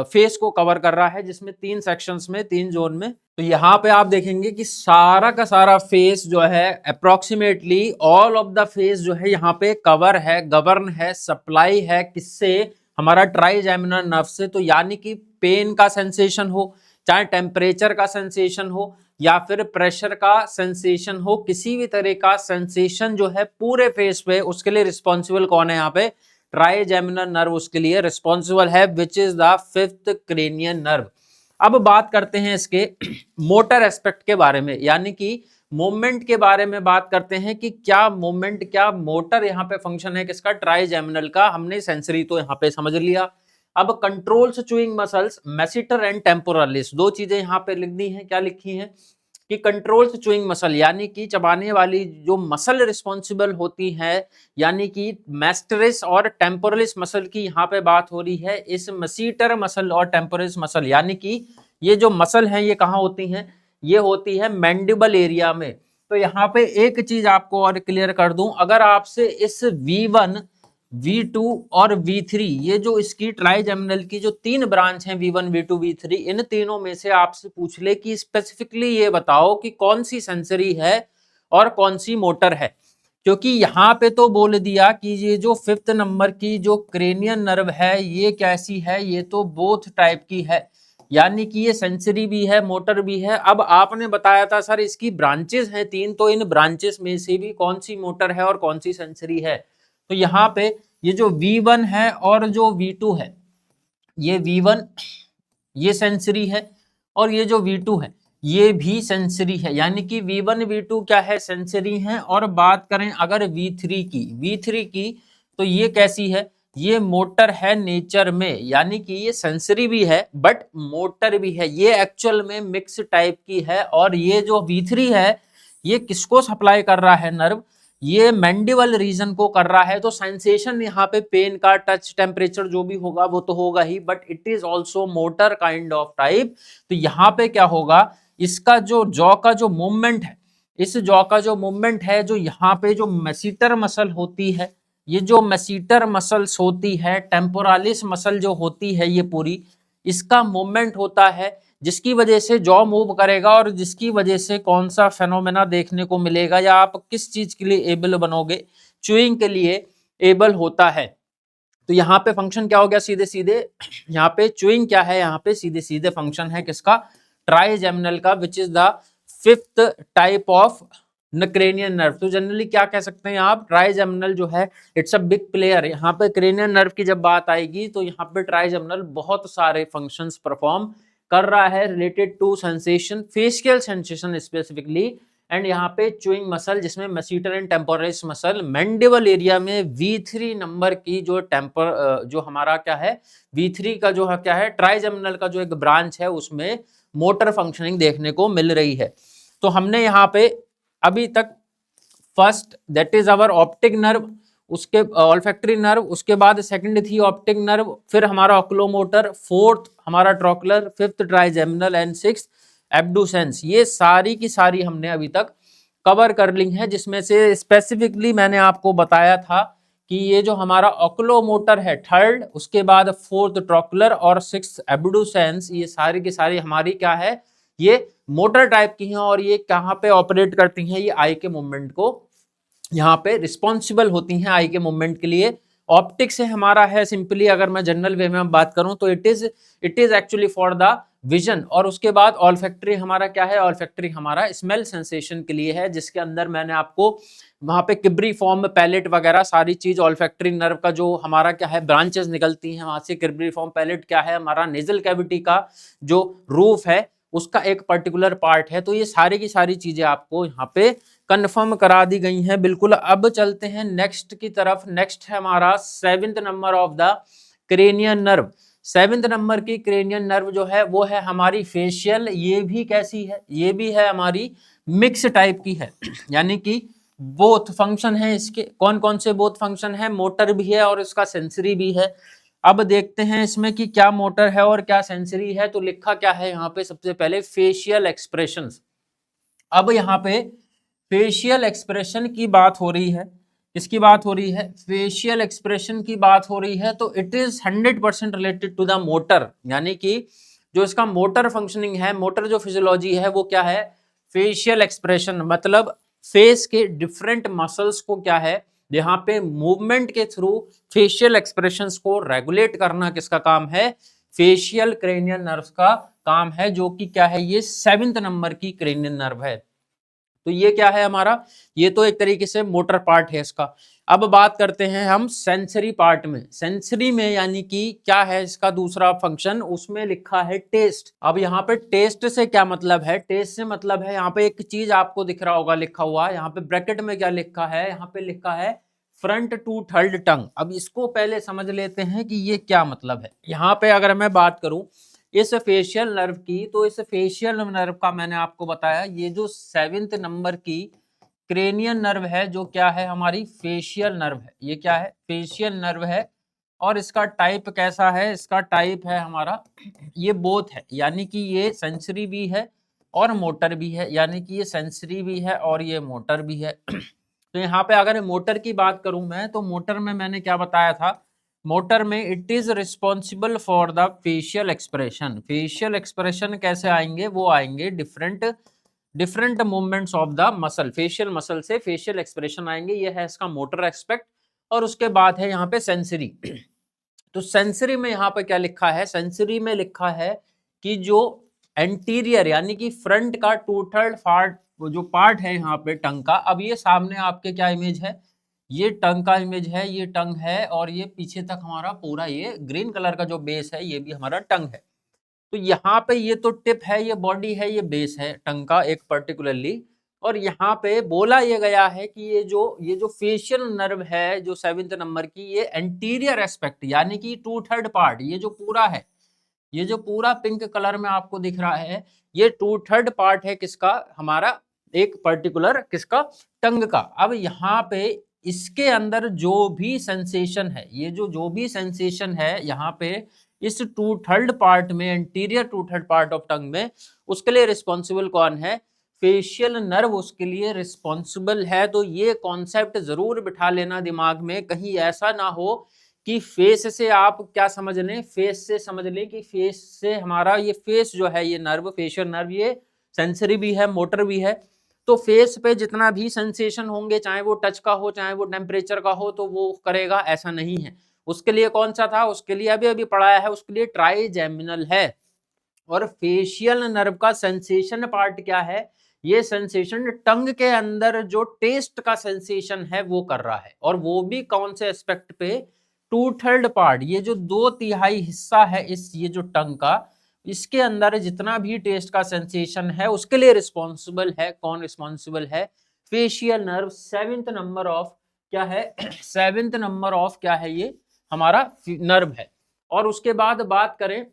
फेस को कवर कर रहा है, जिसमें 3 सेक्शंस में, 3 जोन में। तो यहाँ पे आप देखेंगे कि सारा का सारा फेस जो है approximately all of the face जो है यहाँ पे कवर है, गवर्न है, सप्लाई है किससे? हमारा ट्राइजेमिनल नर्व से। तो यानी कि पेन का सेंसेशन हो, चाहे टेम्परेचर का सेंसेशन हो, या फिर प्रेशर का सेंसेशन हो, किसी भी तरह का सेंसेशन जो है पूरे फेस पे, उसके लिए रिस्पॉन्सिबल कौन है? यहाँ पे ट्राइजेमिनल नर्व उसके लिए रिस्पॉन्सिबल है, which is the 5th cranium nerve. अब बात करते हैं इसके मोटर एस्पेक्ट के बारे में, यानी कि मूवमेंट के बारे में बात करते हैं कि क्या मूवमेंट, क्या मोटर यहाँ पे फंक्शन है किसका? ट्राइजेमिनल का। हमने सेंसरी तो यहाँ पे समझ लिया। अब controls chewing muscles masseter and temporalis, दो चीजें यहाँ पे लिखनी है। क्या लिखी है? कि कंट्रोल्स चूइंग मसल, यानी कि चबाने वाली जो मसल रिस्पॉन्सिबल होती है, यानी कि मैस्टरिस और टेम्पोरलिस मसल की यहाँ पे बात हो रही है। इस मसीटर मसल और टेम्पोरलिस मसल, यानी कि ये जो मसल है ये कहाँ होती हैं? ये होती है मैंडिबल एरिया में। तो यहाँ पे एक चीज आपको और क्लियर कर दूं, अगर आपसे इस V1, V2 और V3, ये जो इसकी ट्राइजेमिनल की जो 3 ब्रांच हैं, V1, V2, V3, इन तीनों में से आपसे पूछ ले कि स्पेसिफिकली ये बताओ कि कौन सी सेंसरी है और कौन सी मोटर है। क्योंकि यहाँ पे तो बोल दिया कि ये जो 5th नंबर की जो क्रेनियन नर्व है ये कैसी है? ये तो बोथ टाइप की है, यानी कि ये सेंसरी भी है, मोटर भी है। अब आपने बताया था सर इसकी ब्रांचेस हैं 3, तो इन ब्रांचेस में से भी कौन सी मोटर है और कौन सी सेंसरी है? तो यहाँ पे ये जो V1 है और जो V2 है, ये V1 ये सेंसरी है, और ये जो V2 है ये भी सेंसरी है, यानी कि V1 V2 क्या है? सेंसरी है। और बात करें अगर V3 की तो ये कैसी है? ये मोटर है नेचर में, यानी कि ये सेंसरी भी है बट मोटर भी है। ये एक्चुअल में मिक्स टाइप की है। और ये जो V3 है ये किसको सप्लाई कर रहा है नर्व? ये मैंडिबल रीजन को कर रहा है। तो सेंसेशन यहाँ पे पेन का, टच, टेम्परेचर जो भी होगा वो तो होगा ही, but it is also motor kind of type. तो यहाँ पे क्या होगा? इसका जो जॉ का जो मूवमेंट है, इस जॉ का जो मूवमेंट है, जो यहाँ पे जो मैसेटर मसल होती है, ये जो मैसेटर मसल्स होती है, टेम्पोरालिस मसल जो होती है, ये पूरी इसका मूवमेंट होता है, जिसकी वजह से जॉ मूव करेगा और जिसकी वजह से कौन सा फेनोमेना देखने को मिलेगा, या आप किस चीज के लिए एबल बनोगे? च्यूइंग के लिए एबल होता है। तो यहाँ पे फंक्शन क्या हो गया? सीधे सीधे यहाँ पे च्यूइंग क्या है? यहाँ पे सीधे सीधे फंक्शन है किसका? ट्राइजेमिनल का, which is the 5th type of cranial nerve. तो जनरली क्या कह सकते हैं आप? ट्राइजेमिनल जो है इट्स अ बिग प्लेयर। यहाँ पे क्रेनियन नर्व की जब बात आएगी तो यहाँ पे ट्राइजेमिनल बहुत सारे फंक्शंस परफॉर्म कर रहा है related to sensation, facial sensation specifically, and यहाँ पे च्यूइंग मसल, जिसमें masseter and temporalis muscle mandible area में V3 नंबर की जो जो हमारा क्या है, V3 का जो है क्या है, ट्राइजेमिनल का जो एक ब्रांच है, उसमें मोटर फंक्शनिंग देखने को मिल रही है। तो हमने यहाँ पे अभी तक first that is our optic nerve, उसके ऑल्फैक्टरी नर्व, उसके बाद सेकंड थी ऑप्टिक नर्व, फिर हमारा ऑक्लोमोटर, 4th हमारा ट्रोकुलर, 5th trigeminal and 6th abducens. ये सारी की सारी हमने अभी तक कवर कर ली है, जिसमें से स्पेसिफिकली मैंने आपको बताया था कि ये जो हमारा ऑक्लोमोटर है 3rd, उसके बाद 4th ट्रोकुलर और 6th एब्डुसेंस, ये सारी की सारी हमारी क्या है? ये मोटर टाइप की हैं। और ये कहाँ पे ऑपरेट करती हैं? ये आई के मूवमेंट को यहाँ पे रिस्पॉन्सिबल होती हैं, आई के मूवमेंट के लिए। ऑप्टिक से हमारा है सिंपली, अगर मैं जनरल वे में बात करूं तो it is actually for the vision. और उसके बाद ऑल्फैक्टरी हमारा क्या है? ऑल्फैक्टरी हमारा स्मेल सेंसेशन के लिए है, जिसके अंदर मैंने आपको वहां पे किब्रीफॉर्म, पैलेट वगैरह सारी चीज, ऑल्फैक्टरी नर्व का जो हमारा क्या है ब्रांचेस निकलती हैं वहां से, किब्रीफॉर्म, पैलेट क्या है हमारा नेजल कैविटी का जो रूफ है उसका एक पर्टिकुलर पार्ट है। तो ये सारी की सारी चीजें आपको यहाँ पे कंफर्म करा दी गई हैं बिल्कुल। अब चलते हैं नेक्स्ट की तरफ। नेक्स्ट है हमारा 7th number of the cranial nerve. 7वें नंबर की क्रेनियल नर्व जो है वो है हमारी फेशियल। ये भी कैसी है, ये भी है हमारी मिक्स टाइप की है, यानी कि बोथ फंक्शन है इसके। कौन कौन से बोथ फंक्शन है, मोटर भी है और इसका सेंसरी भी है। अब देखते हैं इसमें कि क्या मोटर है और क्या सेंसरी है। तो लिखा क्या है यहाँ पे, सबसे पहले फेशियल एक्सप्रेशंस। अब यहाँ पे फेशियल एक्सप्रेशन की बात हो रही है, किसकी बात हो रही है, फेशियल एक्सप्रेशन की बात हो रही है। तो it is 100% related to the motor, यानी कि जो इसका मोटर फंक्शनिंग है, मोटर जो फिजियोलॉजी है वो क्या है, फेशियल एक्सप्रेशन। मतलब फेस के डिफरेंट मसल्स को क्या है, यहाँ पे मूवमेंट के थ्रू फेशियल एक्सप्रेशंस को रेगुलेट करना किसका काम है, फेशियल क्रेनियल नर्व का काम है, जो कि क्या है, ये 7वें नंबर की क्रेनियल नर्व है। तो ये क्या है हमारा, ये तो एक तरीके से मोटर पार्ट है इसका। अब बात करते हैं हम सेंसरी पार्ट में। सेंसरी में यानी कि क्या है इसका दूसरा फंक्शन, उसमें लिखा है टेस्ट। अब यहाँ पे टेस्ट से क्या मतलब है, टेस्ट से मतलब है, यहाँ पे एक चीज आपको दिख रहा होगा लिखा हुआ, यहाँ पे ब्रैकेट में क्या लिखा है, यहाँ पे लिखा है फ्रंट टू थर्ड टंग। अब इसको पहले समझ लेते हैं कि ये क्या मतलब है। यहाँ पे अगर मैं बात करूं इस फेशियल नर्व की, तो इस फेशियल नर्व का मैंने आपको बताया, ये जो 7वें नंबर की क्रेनियल नर्व है, जो क्या है हमारी फेशियल नर्व है, ये क्या है, फेशियल नर्व है। और इसका टाइप कैसा है, इसका टाइप है हमारा, ये बोथ है, यानी कि ये सेंसरी भी है और मोटर भी है, यानी कि ये सेंसरी भी है और ये मोटर भी है। तो यहाँ पे अगर मोटर की बात करूं मैं, तो मोटर में मैंने क्या बताया था, मोटर में it is responsible for the facial expression. Facial expression कैसे आएंगे, वो आएंगे different different movements of the muscle, facial muscle से फेशियल एक्सप्रेशन आएंगे, ये है इसका मोटर एस्पेक्ट। और उसके बाद है यहाँ पे सेंसरी। तो सेंसरी में यहाँ पे क्या लिखा है, सेंसरी में लिखा है कि जो एंटीरियर यानी कि फ्रंट का 2/3 पार्ट, जो पार्ट है यहाँ पे टंग का, अब ये सामने आपके क्या इमेज है, ये टंग का इमेज है, ये टंग है, और ये पीछे तक हमारा पूरा ये ग्रीन कलर का जो बेस है, ये भी हमारा टंग है। तो यहाँ पे ये तो टिप है, ये बॉडी है, ये बेस है टंग का एक पर्टिकुलरली। और यहाँ पे बोला ये गया है कि ये जो फेशियल नर्व है जो 7वें नंबर की, ये एंटीरियर एस्पेक्ट यानी कि 2/3 पार्ट, ये जो पूरा है, ये जो पूरा पिंक कलर में आपको दिख रहा है, ये 2/3 पार्ट है किसका, हमारा एक पर्टिकुलर किसका, टंग का। अब यहाँ पे इसके अंदर जो भी सेंसेशन है, ये जो भी सेंसेशन है यहाँ पे इस 2/3 पार्ट में, एंटीरियर 2/3 पार्ट ऑफ टंग में, उसके लिए रिस्पॉन्सिबल कौन है, फेशियल नर्व उसके लिए रिस्पॉन्सिबल है। तो ये कॉन्सेप्ट जरूर बिठा लेना दिमाग में, कहीं ऐसा ना हो कि फेस से आप क्या समझ लें, फेस से समझ लें कि फेस से हमारा ये फेस जो है, ये नर्व, फेशियल नर्व, ये सेंसरी भी है, मोटर भी है। तो फेस पे जितना भी सेंसेशन होंगे, चाहे वो टच का हो, चाहे वो टेम्परेचर का हो, तो वो करेगा, ऐसा नहीं है। उसके लिए कौन सा था, उसके लिए अभी अभी पढ़ाया है, उसके लिए ट्राइजेमिनल है। और फेशियल नर्व का सेंसेशन पार्ट क्या है, ये सेंसेशन टंग के अंदर जो टेस्ट का सेंसेशन है वो कर रहा है, और वो भी कौन से एस्पेक्ट पे, 2/3 पार्ट, ये जो 2/3 हिस्सा है इस, ये जो टंग का, इसके अंदर जितना भी टेस्ट का सेंसेशन है उसके लिए रिस्पॉन्सिबल है, कौन रिस्पॉन्सिबल है, फेशियल नर्व। 7वें नंबर ऑफ क्या है, 7वें नंबर ऑफ क्या है, ये हमारा नर्व है। और उसके बाद बात करें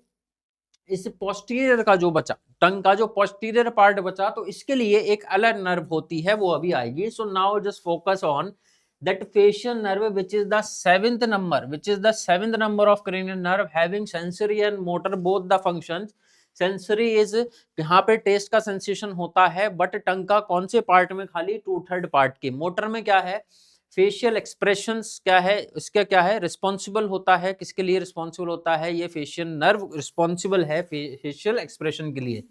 इस पोस्टीरियर का जो बचा, टंग का जो पोस्टीरियर पार्ट बचा, तो इसके लिए एक अलग नर्व होती है, वो अभी आएगी। So now just focus on that facial nerve which is the 7th number, which is the 7th number of cranial nerve having sensory and motor both the functions. Sensory is, यहाँ पे test का sensation होता है, but टंग का कौन से part में, खाली 2/3 पार्ट के। मोटर में क्या है, फेशियल एक्सप्रेशंस क्या है, इसका क्या है, रिस्पॉन्सिबल होता है, किसके लिए रिस्पॉन्सिबल होता है, ये फेशियल नर्व रिस्पॉन्सिबल है फेशियल एक्सप्रेशन के लिए।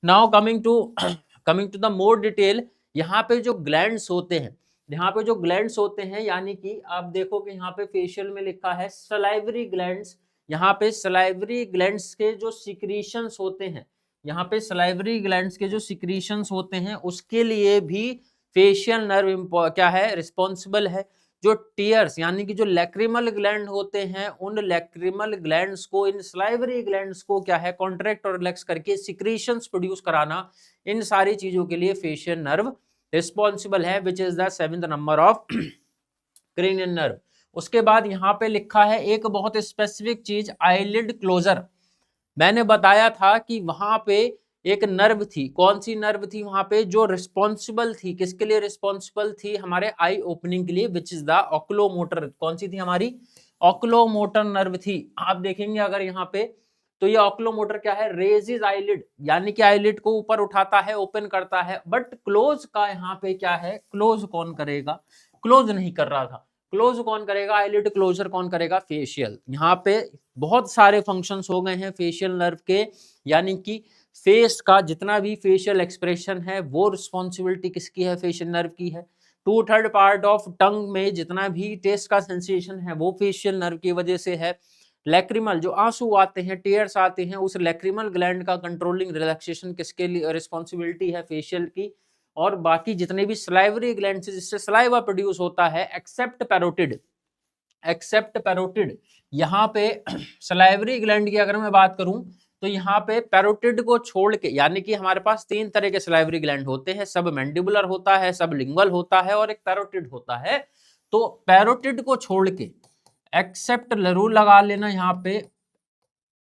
Now coming to the more detail, यहाँ पे जो ग्लैंड्स होते हैं, यहाँ पे जो ग्लैंड्स होते हैं, यानी कि आप देखो कि यहाँ पे फेशियल में लिखा है सलाइवरी ग्लैंड्स, यहाँ पे सलाइवरी ग्लैंड्स के जो सिक्रीशंस होते हैं, यहाँ पे सलाइवरी ग्लैंड्स के जो सिक्रीशंस होते हैं, उसके लिए भी फेशियल नर्व क्या है, रिस्पॉन्सिबल है। जो टीयर्स यानी कि जो लैक्रिमल ग्लैंड होते हैं, उन लैक्रिमल ग्लैंड्स को, इन सलाइवरी ग्लैंड्स को क्या है, कॉन्ट्रैक्ट और रिलैक्स करके सिक्रीशंस प्रोड्यूस कराना, इन सारी चीजों के लिए फेशियल नर्व रिस्पॉन्सिबल है, which is the 7th number of cranial nerve. उसके बाद यहाँ पे लिखा है एक बहुत स्पेसिफिक चीज, आईलिड क्लोजर। मैंने बताया था कि वहां पे एक नर्व थी, कौन सी नर्व थी वहां पे, जो रिस्पॉन्सिबल थी, किसके लिए रिस्पॉन्सिबल थी, हमारे आई ओपनिंग के लिए, विच इज द ऑक्लोमोटर। कौन सी थी हमारी, ऑक्लोमोटर नर्व थी। आप देखेंगे अगर यहाँ पे, तो ये ऑक्लोमोटर क्या है, रेजिज आईलिड, यानी कि आईलिड को ऊपर उठाता है, ओपन करता है। बट क्लोज का यहाँ पे क्या है, क्लोज कौन करेगा, क्लोज नहीं कर रहा था। क्लोज कौन करेगा, आईलिड क्लोजर कौन करेगा, फेशियल। यहाँ पे बहुत सारे फंक्शंस हो गए हैं फेशियल नर्व के, यानी कि फेस का जितना भी फेशियल एक्सप्रेशन है वो रिस्पॉन्सिबिलिटी किसकी है, फेशियल नर्व की है। 2/3 पार्ट ऑफ टंग में जितना भी टेस्ट का सेंसेशन है वो फेशियल नर्व की वजह से है। लैक्रिमल, जो आंसू आते हैं, टीयर्स आते हैं, उस लैक्रिमल ग्लैंड का कंट्रोलिंग रिलैक्सेशन किसके लिए रिस्पॉन्सिबिलिटी है, फेशियल की। और बाकी जितने भी सलाइवरी ग्लैंड से जिससे सलाइवा प्रोड्यूस होता है, एक्सेप्ट पैरोटिड, एक्सेप्ट पैरोटिड। यहाँ पे सलाइवरी ग्लैंड की अगर मैं बात करूं तो यहाँ पे पैरोटिड को छोड़ के, यानी कि हमारे पास 3 तरह के सलाइवरी ग्लैंड होते हैं, सब मैंडिबुलर होता है, सब लिंगुअल होता है और एक पैरोटिड होता है। तो पैरोटिड को छोड़ के, एक्सेप्ट जरूर लगा लेना यहाँ पे,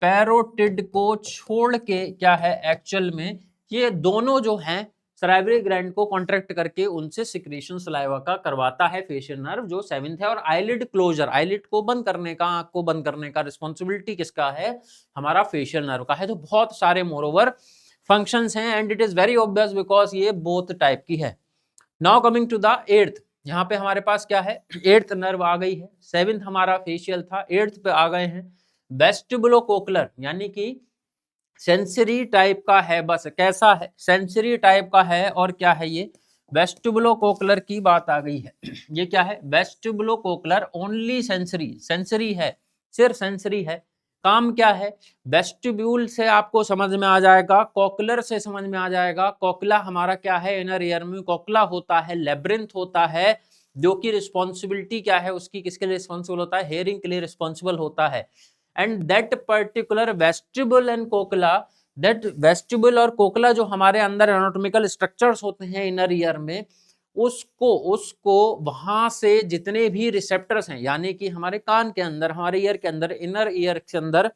पैरोटिड को छोड़ के क्या है एक्चुअल में, ये दोनों जो हैं सलाइवरी ग्लैंड को कॉन्ट्रैक्ट करके उनसे सिक्रीशन सलाइवा का करवाता है फेशियल नर्व, जो 7th है। और आईलिड क्लोजर, आईलिड को बंद करने का, आंख को बंद करने का रिस्पॉन्सिबिलिटी किसका है, हमारा फेशियल नर्व का है। तो बहुत सारे मोरओवर फंक्शंस हैं and it is very obvious because ये बोथ टाइप की है। Now coming to the 8th, यहाँ पे हमारे पास क्या है, 8th नर्व आ गई है, 7th हमारा फेशियल था, 8th पे आ गए हैं वेस्टिबुलोकोक्लर, यानी कि सेंसरी टाइप का है, बस कैसा है, सेंसरी टाइप का है। और क्या है ये, वेस्टिबुलोकोक्लर की बात आ गई है। ये क्या है, वेस्टिबुलोकोक्लर ओनली सेंसरी, सेंसरी है, सिर्फ सेंसरी है। काम क्या है, वेस्टिब्यूल से आपको समझ में आ जाएगा, कोक्लर से समझ में आ जाएगा। कोक्ला हमारा क्या है, इनर ईयर में कोक्ला होता है, लेब्रिंथ होता है, जो कि रिस्पॉन्सिबिलिटी क्या है उसकी, किसके लिए रिस्पॉन्सिबल होता है, हेयरिंग के लिए रिस्पॉन्सिबल होता है। And that particular vestibule and cochlea, that vestibule और कोकला जो हमारे अंदर एनाटॉमिकल स्ट्रक्चर्स होते हैं इनर ईयर में, उसको वहां से जितने भी रिसेप्टर्स हैं, यानी कि हमारे कान के अंदर, हमारे ईयर के अंदर, इनर ईयर के अंदर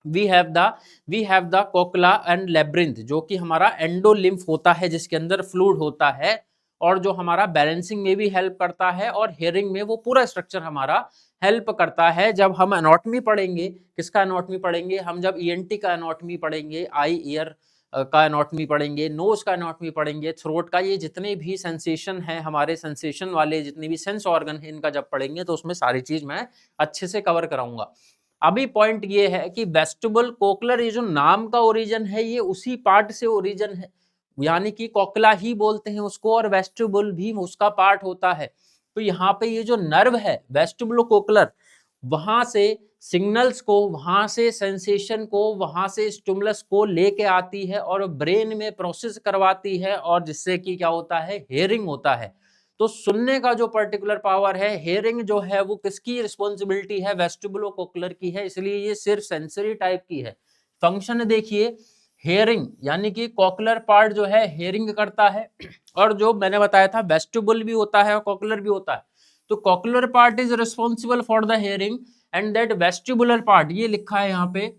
we have the cochlea and labyrinth, जो कि हमारा एंडोलिम्फ होता है, जिसके अंदर फ्लूइड होता है और जो हमारा बैलेंसिंग में भी हेल्प करता है और हियरिंग में वो पूरा स्ट्रक्चर हमारा हेल्प करता है। जब हम एनाटॉमी पढ़ेंगे, किसका एनाटॉमी पढ़ेंगे, हम जब ईएनटी का एनाटॉमी पढ़ेंगे, आई ईयर का एनाटॉमी पढ़ेंगे, नोज का एनाटॉमी पढ़ेंगे, थ्रोट का, ये जितने भी सेंसेशन है, हमारे सेंसेशन वाले जितने भी सेंस ऑर्गन है, इनका जब पढ़ेंगे तो उसमें सारी चीज मैं अच्छे से कवर कराऊंगा। अभी पॉइंट ये है कि वेस्टिबुल कोकलर, ये जो नाम का ओरिजिन है ये उसी पार्ट से ओरिजिन है, यानी कि कोकला ही बोलते हैं उसको और वेस्टिबुल भी उसका पार्ट होता है। तो यहाँ पे ये जो नर्व है वेस्टिबुलो कोकलर, वहां से सिग्नल्स को, वहां से सेंसेशन को, वहां से स्टिमुलस को लेके आती है और ब्रेन में प्रोसेस करवाती है, और जिससे कि क्या होता है, हियरिंग होता है। तो सुनने का जो पर्टिकुलर पावर है, हियरिंग जो है वो किसकी रिस्पॉन्सिबिलिटी है, वेस्टिबुलोकोक्लर की है, इसलिए ये सिर्फ सेंसरी टाइप की है। फंक्शन देखिए, हियरिंग, यानी कि कोक्लर पार्ट जो है हियरिंग करता है, और जो मैंने बताया था वेस्टिबुल भी होता है और कोक्लर भी होता है। तो cochlear part is responsible for the hearing and that vestibular part, ये लिखा है यहाँ पे,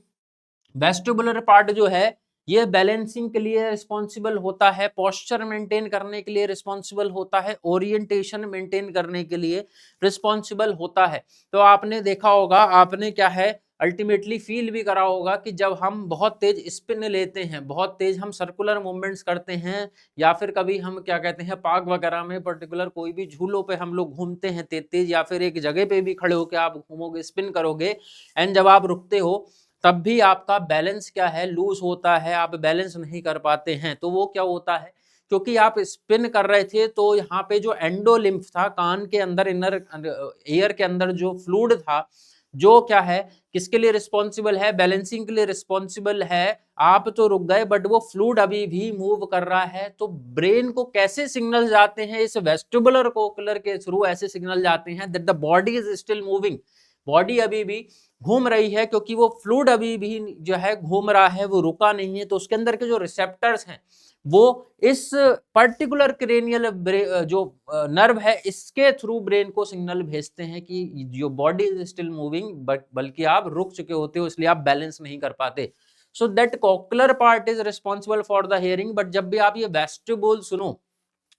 वेस्टिबुलर पार्ट जो है ये बैलेंसिंग के लिए रिस्पॉन्सिबल होता है, पोस्चर मेंटेन करने के लिए रिस्पॉन्सिबल होता है, ओरिएंटेशन मेंटेन करने के लिए रिस्पॉन्सिबल होता है। तो आपने देखा होगा, आपने क्या है अल्टीमेटली फील भी करा होगा कि जब हम बहुत तेज स्पिन लेते हैं, बहुत तेज हम सर्कुलर मूवमेंट्स करते हैं, या फिर कभी हम क्या कहते हैं पार्क वगैरह में पर्टिकुलर कोई भी झूलों पे हम लोग घूमते हैं तेज तेज, या फिर एक जगह पे भी खड़े होकर आप घूमोगे, स्पिन करोगे, एंड जब आप रुकते हो तब भी आपका बैलेंस क्या है, लूज होता है, आप बैलेंस नहीं कर पाते हैं। तो वो क्या होता है, क्योंकि आप स्पिन कर रहे थे, तो यहाँ पे जो एंडोलिम्फ था, कान के अंदर, इनर ईयर के अंदर जो फ्लूइड था, जो क्या है, किसके लिए रिस्पॉन्सिबल है, बैलेंसिंग के लिए रिस्पॉन्सिबल है। आप तो रुक गए बट वो फ्लूइड अभी भी मूव कर रहा है। तो ब्रेन को कैसे सिग्नल जाते हैं, इस वेस्टिबुलर कोक्लर के थ्रू ऐसे सिग्नल जाते हैं that the body is still moving, body अभी भी घूम रही है, क्योंकि वो फ्लूइड अभी भी जो है घूम रहा है, वो रुका नहीं है। तो उसके अंदर के जो रिसेप्टर्स हैं वो इस पर्टिकुलर क्रेनियल जो नर्व है इसके थ्रू ब्रेन को सिग्नल भेजते हैं कि जो body is still moving, but बल्कि आप रुक चुके होते हो, इसलिए आप बैलेंस नहीं कर पाते। So that cochlear part is responsible for the hearing. But जब भी आप ये वेस्टिब्यूल सुनो,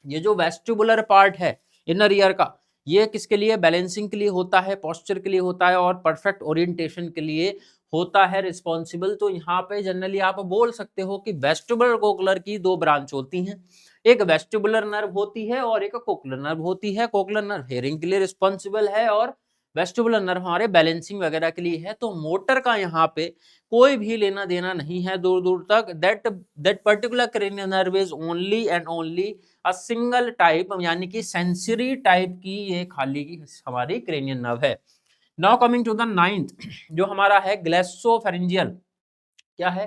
ये जो वेस्टिबुलर पार्ट है इनर ईयर का, ये किसके लिए? बैलेंसिंग के लिए होता है, पोस्चर के लिए होता है और परफेक्ट ओरिएंटेशन के लिए होता है रिस्पॉन्सिबल। तो यहाँ पे जनरली आप बोल सकते हो कि वेस्टिबुलर कोक्युलर की दो ब्रांच होती हैं, एक वेस्टिबुलर नर्व होती है और एक कोक्युलर नर्व होती है। कोक्युलर नर्व हियरिंग के लिए रिस्पॉन्सिबल है और वेस्टिबुलर नर्व हमारे बैलेंसिंग वगैरह के लिए है। तो मोटर का यहाँ पे कोई भी लेना देना नहीं है दूर दूर तक। That particular cranial nerve is only and only a single type, यानी कि सेंसरी टाइप की ये खाली की हमारी क्रेनियल नर्व है। Now coming to the ninth, जो हमारा है ग्लेसोफेरिंजियल। क्या है?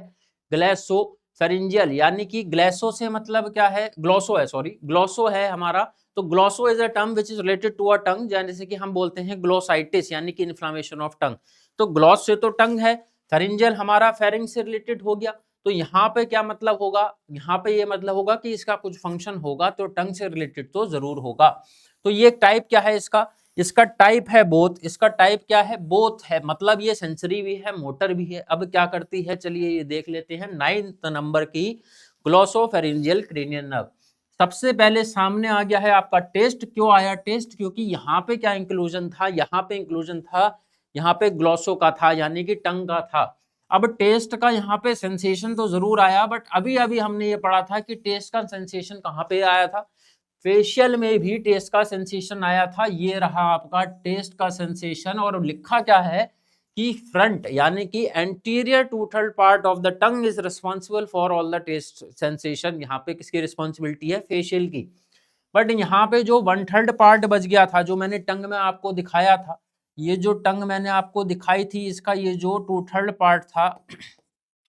ग्लेसोफेरिंजियल, यानी कि ग्लेसो से मतलब क्या है? ग्लोसो है, सॉरी ग्लोसो है हमारा। तो glosso is a term which is related to a tongue, जैसे कि हम बोलते हैं ग्लोसाइटिस, यानी कि इन्फ्लामेशन ऑफ टंग। तो ग्लॉस से तो टंग है, फेरिंजियल हमारा फेरिंग से रिलेटेड हो गया। तो यहाँ पे क्या मतलब होगा? यहाँ पे ये मतलब होगा कि इसका कुछ फंक्शन होगा तो टंग से रिलेटेड तो जरूर होगा। तो ये टाइप क्या है इसका? इसका टाइप है बोथ। इसका टाइप क्या है? बोथ है, मतलब ये सेंसरी भी है, मोटर भी है। अब क्या करती है, चलिए ये देख लेते हैं। 9th नंबर की ग्लोसोफेरिंजियल क्रेनियल नर्व। सबसे पहले सामने आ गया है आपका टेस्ट। क्यों आया टेस्ट? क्योंकि यहाँ पे क्या इंक्लूजन था? यहाँ पे इंक्लूजन था, यहाँ पे ग्लोसो का था, यानी कि टंग का था। अब टेस्ट का यहाँ पे सेंसेशन तो जरूर आया, बट अभी अभी हमने ये पढ़ा था कि टेस्ट का सेंसेशन कहाँ पे आया था? फेशियल में भी टेस्ट का सेंसेशन आया था। ये रहा आपका टेस्ट का सेंसेशन, और लिखा क्या है कि फ्रंट यानी कि anterior two third part of the tongue is responsible for all the taste sensation. यहाँ पे किसकी रिस्पॉन्सिबिलिटी है? फेशियल की। बट यहाँ पे जो 1/3 पार्ट बच गया था, जो मैंने टंग में आपको दिखाया था, ये जो टंग मैंने आपको दिखाई थी, इसका ये जो 2/3 पार्ट था,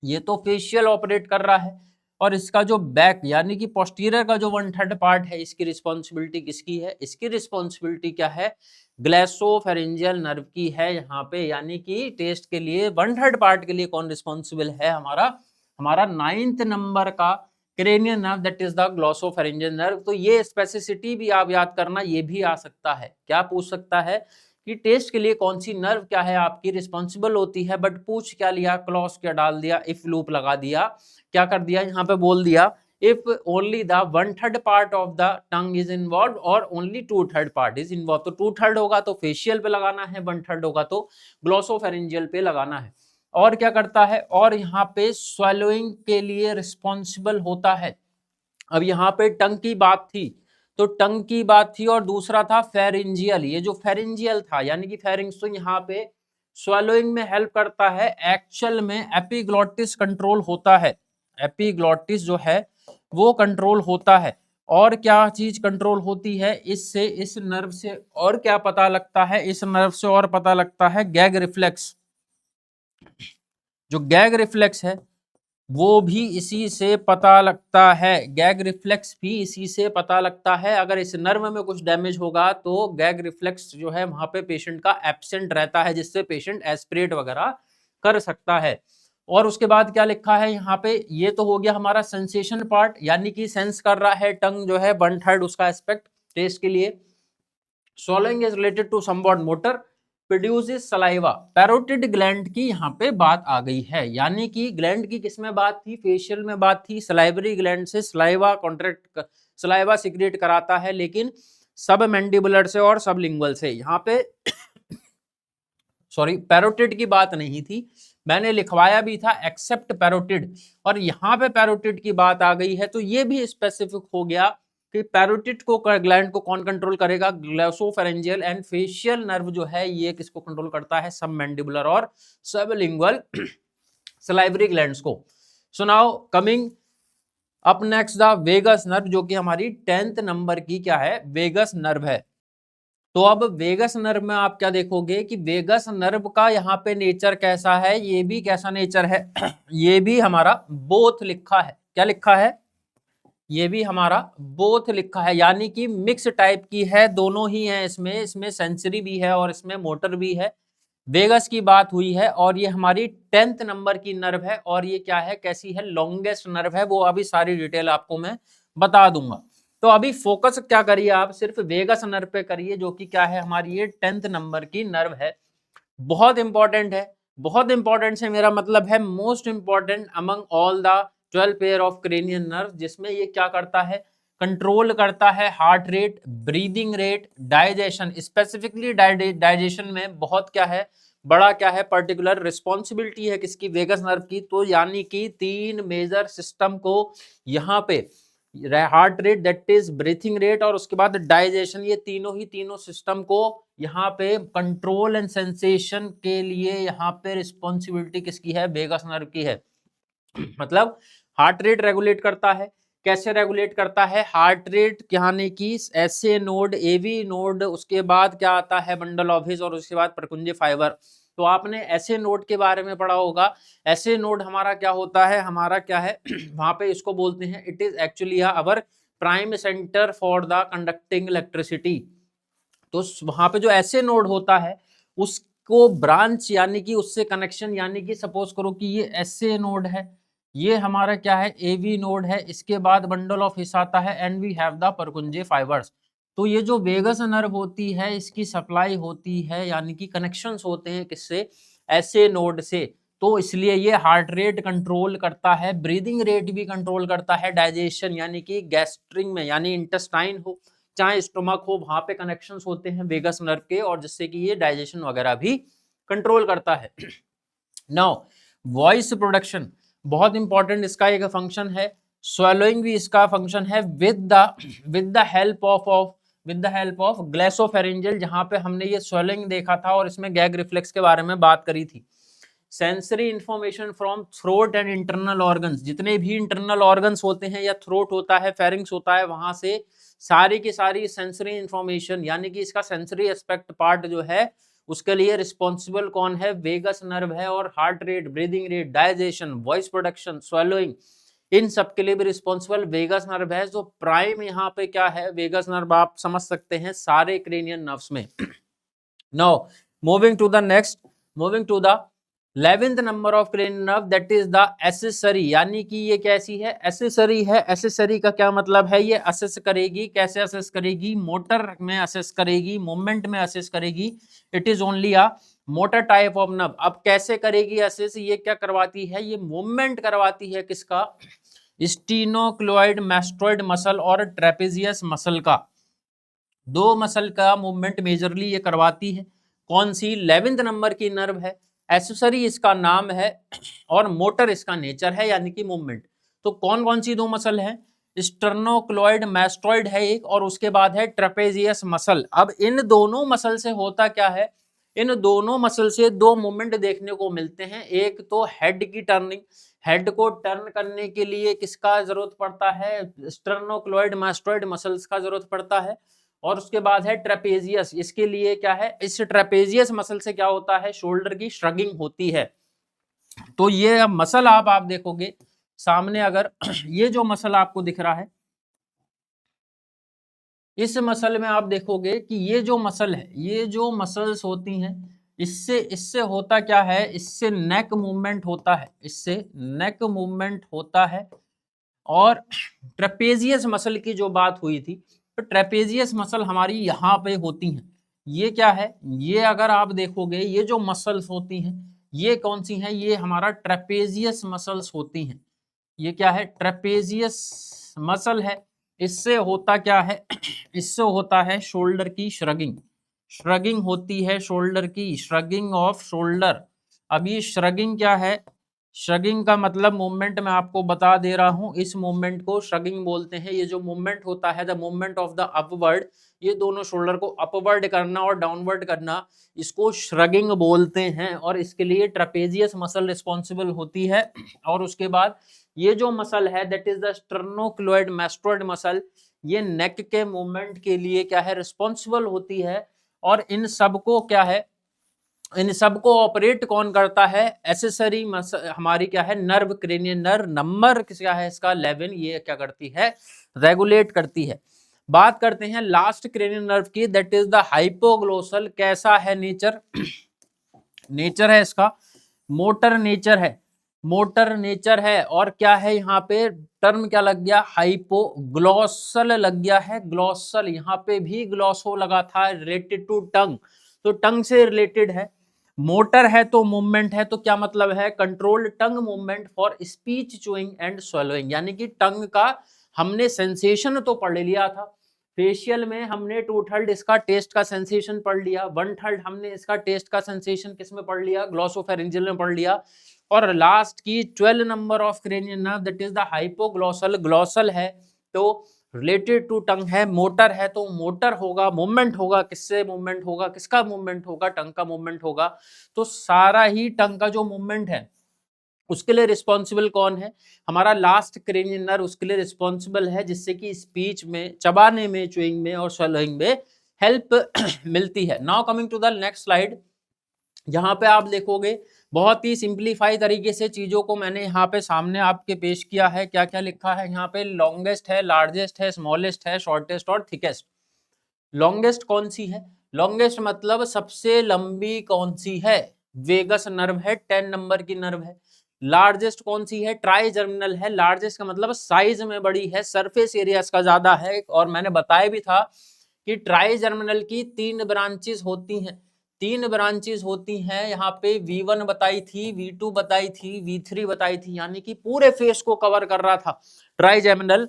ये तो फेशियल ऑपरेट कर रहा है। और इसका जो बैक यानी कि पोस्टीरियर का जो 1/3 पार्ट है, इसकी रिस्पॉन्सिबिलिटी किसकी है? इसकी रिस्पॉन्सिबिलिटी क्या है? ग्लेसोफेरिंजियल नर्व की है यहाँ पे। यानी कि टेस्ट के लिए 1/3 पार्ट के लिए कौन रिस्पॉन्सिबल है? हमारा 9th नंबर का cranial nerve, that is the glossopharyngeal nerve. तो ये स्पेसिसिटी भी आप याद करना, ये भी आ सकता है। क्या पूछ सकता है कि टेस्ट के लिए कौन सी नर्व क्या है आपकी रिस्पॉन्सिबल होती है। बट पूछ क्या लिया? क्लॉज क्या डाल दिया? इफ लूप लगा दिया। क्या कर दिया? यहाँ पे बोल दिया if only the 1/3 part of the tongue is involved or only 2/3 part is involved। तो 2/3 होगा तो फेशियल पे लगाना है, 1/3 होगा तो ग्लोसोफेरिंजियल पे लगाना है। और क्या करता है? और यहाँ पे स्वेलोइंग के लिए रिस्पॉन्सिबल होता है। अब यहाँ पे टंग की बात थी, तो टंग की बात थी, और दूसरा था फेरिंजियल। ये जो फेरिंजियल था यानी कि फेरिंग्स, तो यहाँ पे स्वेलोइंग में हेल्प करता है। एक्चुअल में एपिग्लॉटिस कंट्रोल होता है, एपिग्लॉटिस जो है वो कंट्रोल होता है। और क्या चीज कंट्रोल होती है इससे? इस नर्व से और क्या पता लगता है? इस नर्व से और पता लगता है गैग रिफ्लेक्स। जो गैग रिफ्लेक्स है वो भी इसी से पता लगता है। गैग रिफ्लेक्स भी इसी से पता लगता है। अगर इस नर्व में कुछ डैमेज होगा तो गैग रिफ्लेक्स जो है वहां पे पेशेंट का एब्सेंट रहता है, जिससे पेशेंट एस्पिरेट वगैरह कर सकता है। और उसके बाद क्या लिखा है यहाँ पे? ये तो हो गया हमारा सेंसेशन पार्ट, यानी कि सेंस कर रहा है टंग जो है 1/3 उसका एस्पेक्ट टेस्ट के लिए। Swallowing is related to somewhat motor, produces saliva। Parotid gland की यहाँ पे बात आ गई है, यानी कि ग्लैंड की किसमें बात थी? फेशियल में बात थी। सलाइवरी ग्लैंड से सलाइवा कॉन्ट्रैक्ट, सलाइवा सिक्रेट कराता है, लेकिन सब मैंडिबुलर से और सब लिंगुअल से। यहाँ पे सॉरी पैरोटिड की बात नहीं थी, मैंने लिखवाया भी था एक्सेप्ट पैरोटिड, और यहाँ पे पैरोटिड की बात आ गई है। तो ये भी स्पेसिफिक हो गया कि पैरोटिड को ग्लैंड को कौन कंट्रोल करेगा? ग्लोसोफेरेंजियल एंड फेशियल नर्व जो है ये किसको कंट्रोल करता है? सब मैंडिबुलर और सब लिंगुअल सलाइवरी ग्लैंड्स को। So now coming up next the vagus nerve, जो कि हमारी 10th नंबर की क्या है? वेगस नर्व है। तो अब वेगस नर्व में आप क्या देखोगे कि वेगस नर्व का यहाँ पे नेचर कैसा है? ये भी कैसा नेचर है? ये भी हमारा बोथ लिखा है। क्या लिखा है? ये भी हमारा बोथ लिखा है, यानी कि मिक्स टाइप की है, दोनों ही है इसमें। इसमें सेंसरी भी है और इसमें मोटर भी है। वेगस की बात हुई है और ये हमारी 10th नंबर की नर्व है और ये क्या है, कैसी है, लॉन्गेस्ट नर्व है। वो अभी सारी डिटेल आपको मैं बता दूंगा। तो अभी फोकस क्या करिए आप, सिर्फ वेगस नर्व पे करिए, जो कि क्या है, हमारी ये 10th नंबर की नर्व है। बहुत इंपॉर्टेंट है, बहुत इंपॉर्टेंट से मेरा मतलब है most important among all the 12 pair of cranial nerve, जिसमें ये क्या करता है, कंट्रोल करता है heart rate, breathing rate, digestion. Specifically digestion में बहुत क्या है, बड़ा क्या है, पर्टिकुलर रिस्पॉन्सिबिलिटी है किसकी, वेगस नर्व की। तो यानी कि 3 मेजर सिस्टम को यहाँ पे, heart rate, that is breathing rate, और उसके बाद डाइजेशन, ये तीनों सिस्टम को यहाँ पे कंट्रोल एंड सेंसेशन के लिए यहाँ पे रिस्पॉन्सिबिलिटी किसकी है, वेगस नर्व की है। मतलब हार्ट रेट रेगुलेट करता है, कैसे रेगुलेट करता है, हार्ट रेट यानी कि एसए नोड, एवी नोड, उसके बाद क्या आता है, बंडल ऑफ हिज, और उसके बाद प्रकुंज फाइबर। तो आपने एसए नोड के बारे में पढ़ा होगा। एसए नोड हमारा क्या होता है, हमारा क्या है वहां पे इसको बोलते हैं, it is actually our prime centre for the conducting electricity. तो वहां पे जो एसए नोड होता है उसको ब्रांच यानी कि उससे कनेक्शन, यानी कि सपोज करो कि ये एसए नोड है, ये हमारा क्या है, एवी नोड है, इसके बाद बंडल ऑफ हिस आता है, and we have the Purkinje fibers. तो ये जो वेगस नर्व होती है इसकी सप्लाई होती है, यानी कि कनेक्शंस होते हैं किससे, एसए नोड से। तो इसलिए ये हार्ट रेट कंट्रोल करता है, ब्रीदिंग रेट भी कंट्रोल करता है, डाइजेशन यानी कि गैस्ट्रिंग में, यानी इंटेस्टाइन हो चाहे स्टोमक हो, वहां पे कनेक्शंस होते हैं वेगस नर्व के, और जिससे कि ये डाइजेशन वगैरह भी कंट्रोल करता है। नाउ वॉइस प्रोडक्शन बहुत इंपॉर्टेंट इसका एक फंक्शन है, स्वेलोइंग भी इसका फंक्शन है, विद द हेल्प ऑफ ग्लेसोफेरिंजियल, जहां पे हमने ये स्वेलिंग देखा था और इसमें गैग रिफ्लेक्स के बारे में बात करी थी। Sensory information from throat and internal organs, जितने भी इंटरनल ऑर्गन्स होते हैं, या थ्रोट होता है, फेरिंग्स होता है, वहां से सारी की सारी सेंसरी इंफॉर्मेशन, यानी कि इसका सेंसरी एस्पेक्ट पार्ट जो है उसके लिए रिस्पॉन्सिबल कौन है, वेगस नर्व है। और heart rate, breathing rate, digestion, voice production, swallowing, इन सब के लिए भी रिस्पॉन्सिबल वेगस नर्व है। जो प्राइम यहाँ पे क्या है, वेगस नर्व आप समझ सकते हैं सारे क्रेनियन नर्व्स में। Now moving to the next, moving to the 11th number of cranial nerve, that is the accessory, यानी कि ये कैसी है, एसेसरी है। एसेसरी का क्या मतलब है, ये असेस करेगी, कैसे असेस करेगी, मोटर में असेस करेगी, मूवमेंट में असेस करेगी। It is only a motor type of nerve. अब कैसे करेगी असेस, ये क्या करवाती है, ये मूवमेंट करवाती है किसका, स्टीनोक्लोइड मैस्टोइड मसल और ट्रेपेजियस मसल का, दो मसल का मूवमेंट मेजरली ये करवाती है। कौन सी, 11th नंबर की नर्व है, एसेसरी इसका नाम है, और मोटर इसका नेचर है, यानी कि मूवमेंट। तो कौन कौन सी दो मसल है, स्टर्नोक्लोइड मैस्टोइड है एक, और उसके बाद है ट्रेपेजियस मसल। अब इन दोनों मसल से होता क्या है, इन दोनों मसल से दो मूवमेंट देखने को मिलते हैं। एक तो हेड की टर्निंग, हेड को टर्न करने के लिए किसका जरूरत पड़ता है, स्टर्नोक्लोइड मैस्टोइड मसल्स का जरूरत पड़ता है। और उसके बाद है ट्रेपेजियस, इसके लिए क्या है, इस ट्रेपेजियस मसल से क्या होता है, शोल्डर की श्रगिंग होती है। तो ये मसल आप देखोगे सामने, अगर ये जो मसल आपको दिख रहा है, इस मसल में आप देखोगे कि ये जो मसल है, ये जो मसल्स होती हैं, इससे इससे होता क्या है, इससे नेक मूवमेंट होता है, इससे नेक मूवमेंट होता है। और ट्रेपेजियस मसल की जो बात हुई थी, तो ट्रेपेजियस मसल हमारी यहाँ पे होती हैं। ये क्या है, ये अगर आप देखोगे, ये जो मसल्स होती हैं, ये कौन सी हैं, ये हमारा ट्रेपेजियस मसल्स होती हैं। ये क्या है, ट्रेपेजियस मसल है। इससे होता क्या है, इससे होता है शोल्डर की श्रगिंग, श्रगिंग होती है शोल्डर की, श्रगिंग ऑफ शोल्डर। अब ये श्रगिंग क्या है, श्रगिंग का मतलब मूवमेंट मैं आपको बता दे रहा हूं, इस मूवमेंट को श्रगिंग बोलते हैं। ये जो मूवमेंट होता है, the movement of the upward, ये दोनों शोल्डर को अपवर्ड करना और डाउनवर्ड करना, इसको श्रगिंग बोलते हैं। और इसके लिए ट्रेपेजियस मसल रिस्पॉन्सिबल होती है। और उसके बाद ये जो मसल है, that is the स्टर्नोक्लोइड mastoid muscle, ये नेक के मूवमेंट के लिए क्या है, रिस्पॉन्सिबल होती है। और इन सबको क्या है, इन सबको ऑपरेट कौन करता है, एसेसरी हमारी क्या है, नर्व, क्रेनियन नर्व नंबर क्या है इसका 11, ये क्या करती है, रेगुलेट करती है। बात करते हैं लास्ट क्रेनियन नर्व की, दैट इज द हाइपोग्लोसल। कैसा है नेचर, नेचर है इसका, मोटर नेचर है, मोटर नेचर है। और क्या है यहाँ पे टर्म क्या लग गया, हाइपोग्लॉसल लग गया है, ग्लॉसल, यहाँ पे भी ग्लॉसो लगा था, रिलेटेड टू टंग, तो टंग से रिलेटेड है। मोटर है तो मूवमेंट है, तो क्या मतलब है, controlled tongue movement for speech chewing and swallowing, यानी कि टंग का हमने सेंसेशन तो पढ़ लिया था, फेशियल में हमने 2/3 इसका टेस्ट का सेंसेशन पढ़ लिया, 1/3 हमने इसका टेस्ट का सेंसेशन किस में पढ़ लिया, ग्लॉसोफेरिंजियल में पढ़ लिया, और लास्ट की 12 number of cranial nerve that is the hypoglossal, glossal है तो रिलेटेड टू टंग है, मोटर है तो मोटर होगा, मूवमेंट होगा, किससे मूवमेंट होगा, किसका मूवमेंट होगा, टंग का मूवमेंट होगा। तो सारा ही टंग का जो मूवमेंट है उसके लिए रिस्पॉन्सिबल कौन है, हमारा लास्ट क्रेनियल नर्व उसके लिए रिस्पॉन्सिबल है, जिससे कि स्पीच में, चबाने में, च्यूइंग में और swallowing में हेल्प मिलती है। Now coming to the next slide, यहाँ पे आप देखोगे बहुत ही सिंप्लीफाई तरीके से चीजों को मैंने यहाँ पे सामने आपके पेश किया है। क्या क्या लिखा है यहाँ पे, लॉन्गेस्ट है, लार्जेस्ट है, स्मॉलेस्ट है, शॉर्टेस्ट और थिकेस्ट। लॉन्गेस्ट कौन सी है, लॉन्गेस्ट मतलब सबसे लंबी कौन सी है, वेगस नर्व है, 10 नंबर की नर्व है। लार्जेस्ट कौन सी है, ट्राई जर्मिनल है, लार्जेस्ट का मतलब साइज में बड़ी है, सरफेस एरिया इसका ज्यादा है। और मैंने बताया भी था कि ट्राई जर्मिनल की 3 ब्रांचेस होती हैं, 3 ब्रांचेस होती हैं, यहाँ पे V1 बताई थी, V2 बताई थी, V3 बताई थी, यानी कि पूरे फेस को कवर कर रहा था ट्राई जर्मिनल,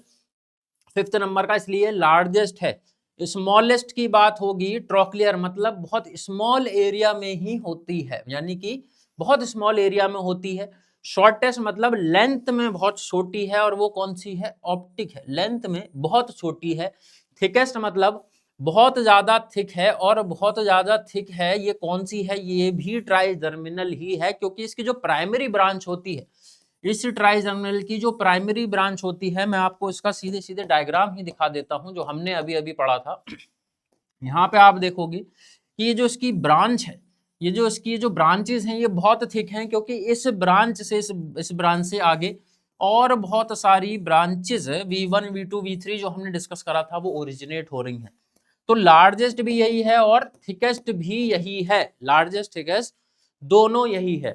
5th नंबर का, इसलिए लार्जेस्ट है। स्मॉलेस्ट की बात होगी, ट्रोक्लियर मतलब बहुत स्मॉल एरिया में ही होती है, यानी कि बहुत स्मॉल एरिया में होती है। शॉर्टेस्ट मतलब लेंथ में बहुत छोटी है, और वो कौन सी है, ऑप्टिक है, लेंथ में बहुत छोटी है। थिकेस्ट मतलब बहुत ज्यादा थिक है, और बहुत ज्यादा थिक है ये कौन सी है, ये भी ट्राई जर्मिनल ही है, क्योंकि इसकी जो प्राइमरी ब्रांच होती है, इस ट्राइजर्मिनल की जो प्राइमरी ब्रांच होती है, मैं आपको इसका सीधे सीधे डायग्राम ही दिखा देता हूं जो हमने अभी अभी पढ़ा था। यहाँ पे आप देखोगे कि ये जो इसकी ब्रांच है, ये जो इसकी जो ब्रांचेस हैं ये बहुत थिक हैं, क्योंकि इस ब्रांच से इस ब्रांच से आगे और बहुत सारी ब्रांचेस V1 V2 V3 जो हमने डिस्कस करा था वो ओरिजिनेट हो रही हैं। तो लार्जेस्ट भी यही है और थिकेस्ट भी यही है, लार्जेस्ट थिकेस्ट दोनों यही है।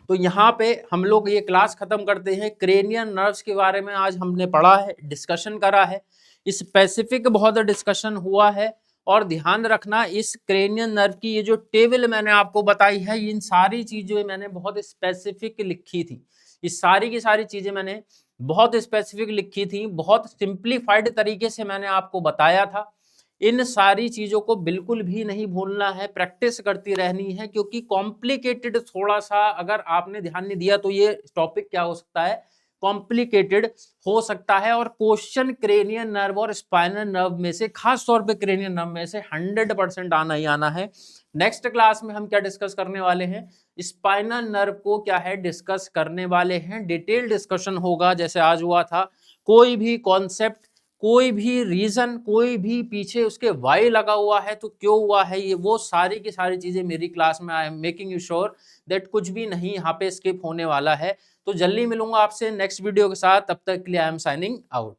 तो यहाँ पे हम लोग ये क्लास खत्म करते हैं। क्रेनियल नर्व्स के बारे में आज हमने पढ़ा है, डिस्कशन करा है, स्पेसिफिक बहुत डिस्कशन हुआ है। और ध्यान रखना, इस क्रेनियल नर्व की ये जो टेबल मैंने आपको बताई है, इन सारी चीजें मैंने बहुत स्पेसिफिक लिखी थी, इस सारी की सारी चीजें मैंने बहुत स्पेसिफिक लिखी थी, बहुत सिंप्लीफाइड तरीके से मैंने आपको बताया था। इन सारी चीजों को बिल्कुल भी नहीं भूलना है, प्रैक्टिस करती रहनी है, क्योंकि कॉम्प्लिकेटेड थोड़ा सा अगर आपने ध्यान नहीं दिया तो ये टॉपिक क्या हो सकता है, कॉम्प्लिकेटेड हो सकता है। और क्वेश्चन क्रेनियल नर्व और स्पाइनल नर्व में से, खास तौर पे क्रेनियल नर्व में से 100% आना ही आना है। नेक्स्ट क्लास में हम क्या डिस्कस करने वाले हैं, स्पाइनल नर्व को क्या है डिस्कस करने वाले हैं, डिटेल डिस्कशन होगा जैसे आज हुआ था। कोई भी कॉन्सेप्ट, कोई भी रीजन, कोई भी पीछे उसके वाई लगा हुआ है तो क्यों हुआ है, ये वो सारी की सारी चीजें मेरी क्लास में I am making you sure that कुछ भी नहीं यहाँ पे स्किप होने वाला है। तो जल्दी मिलूंगा आपसे नेक्स्ट वीडियो के साथ, तब तक के लिए आई एम साइनिंग आउट।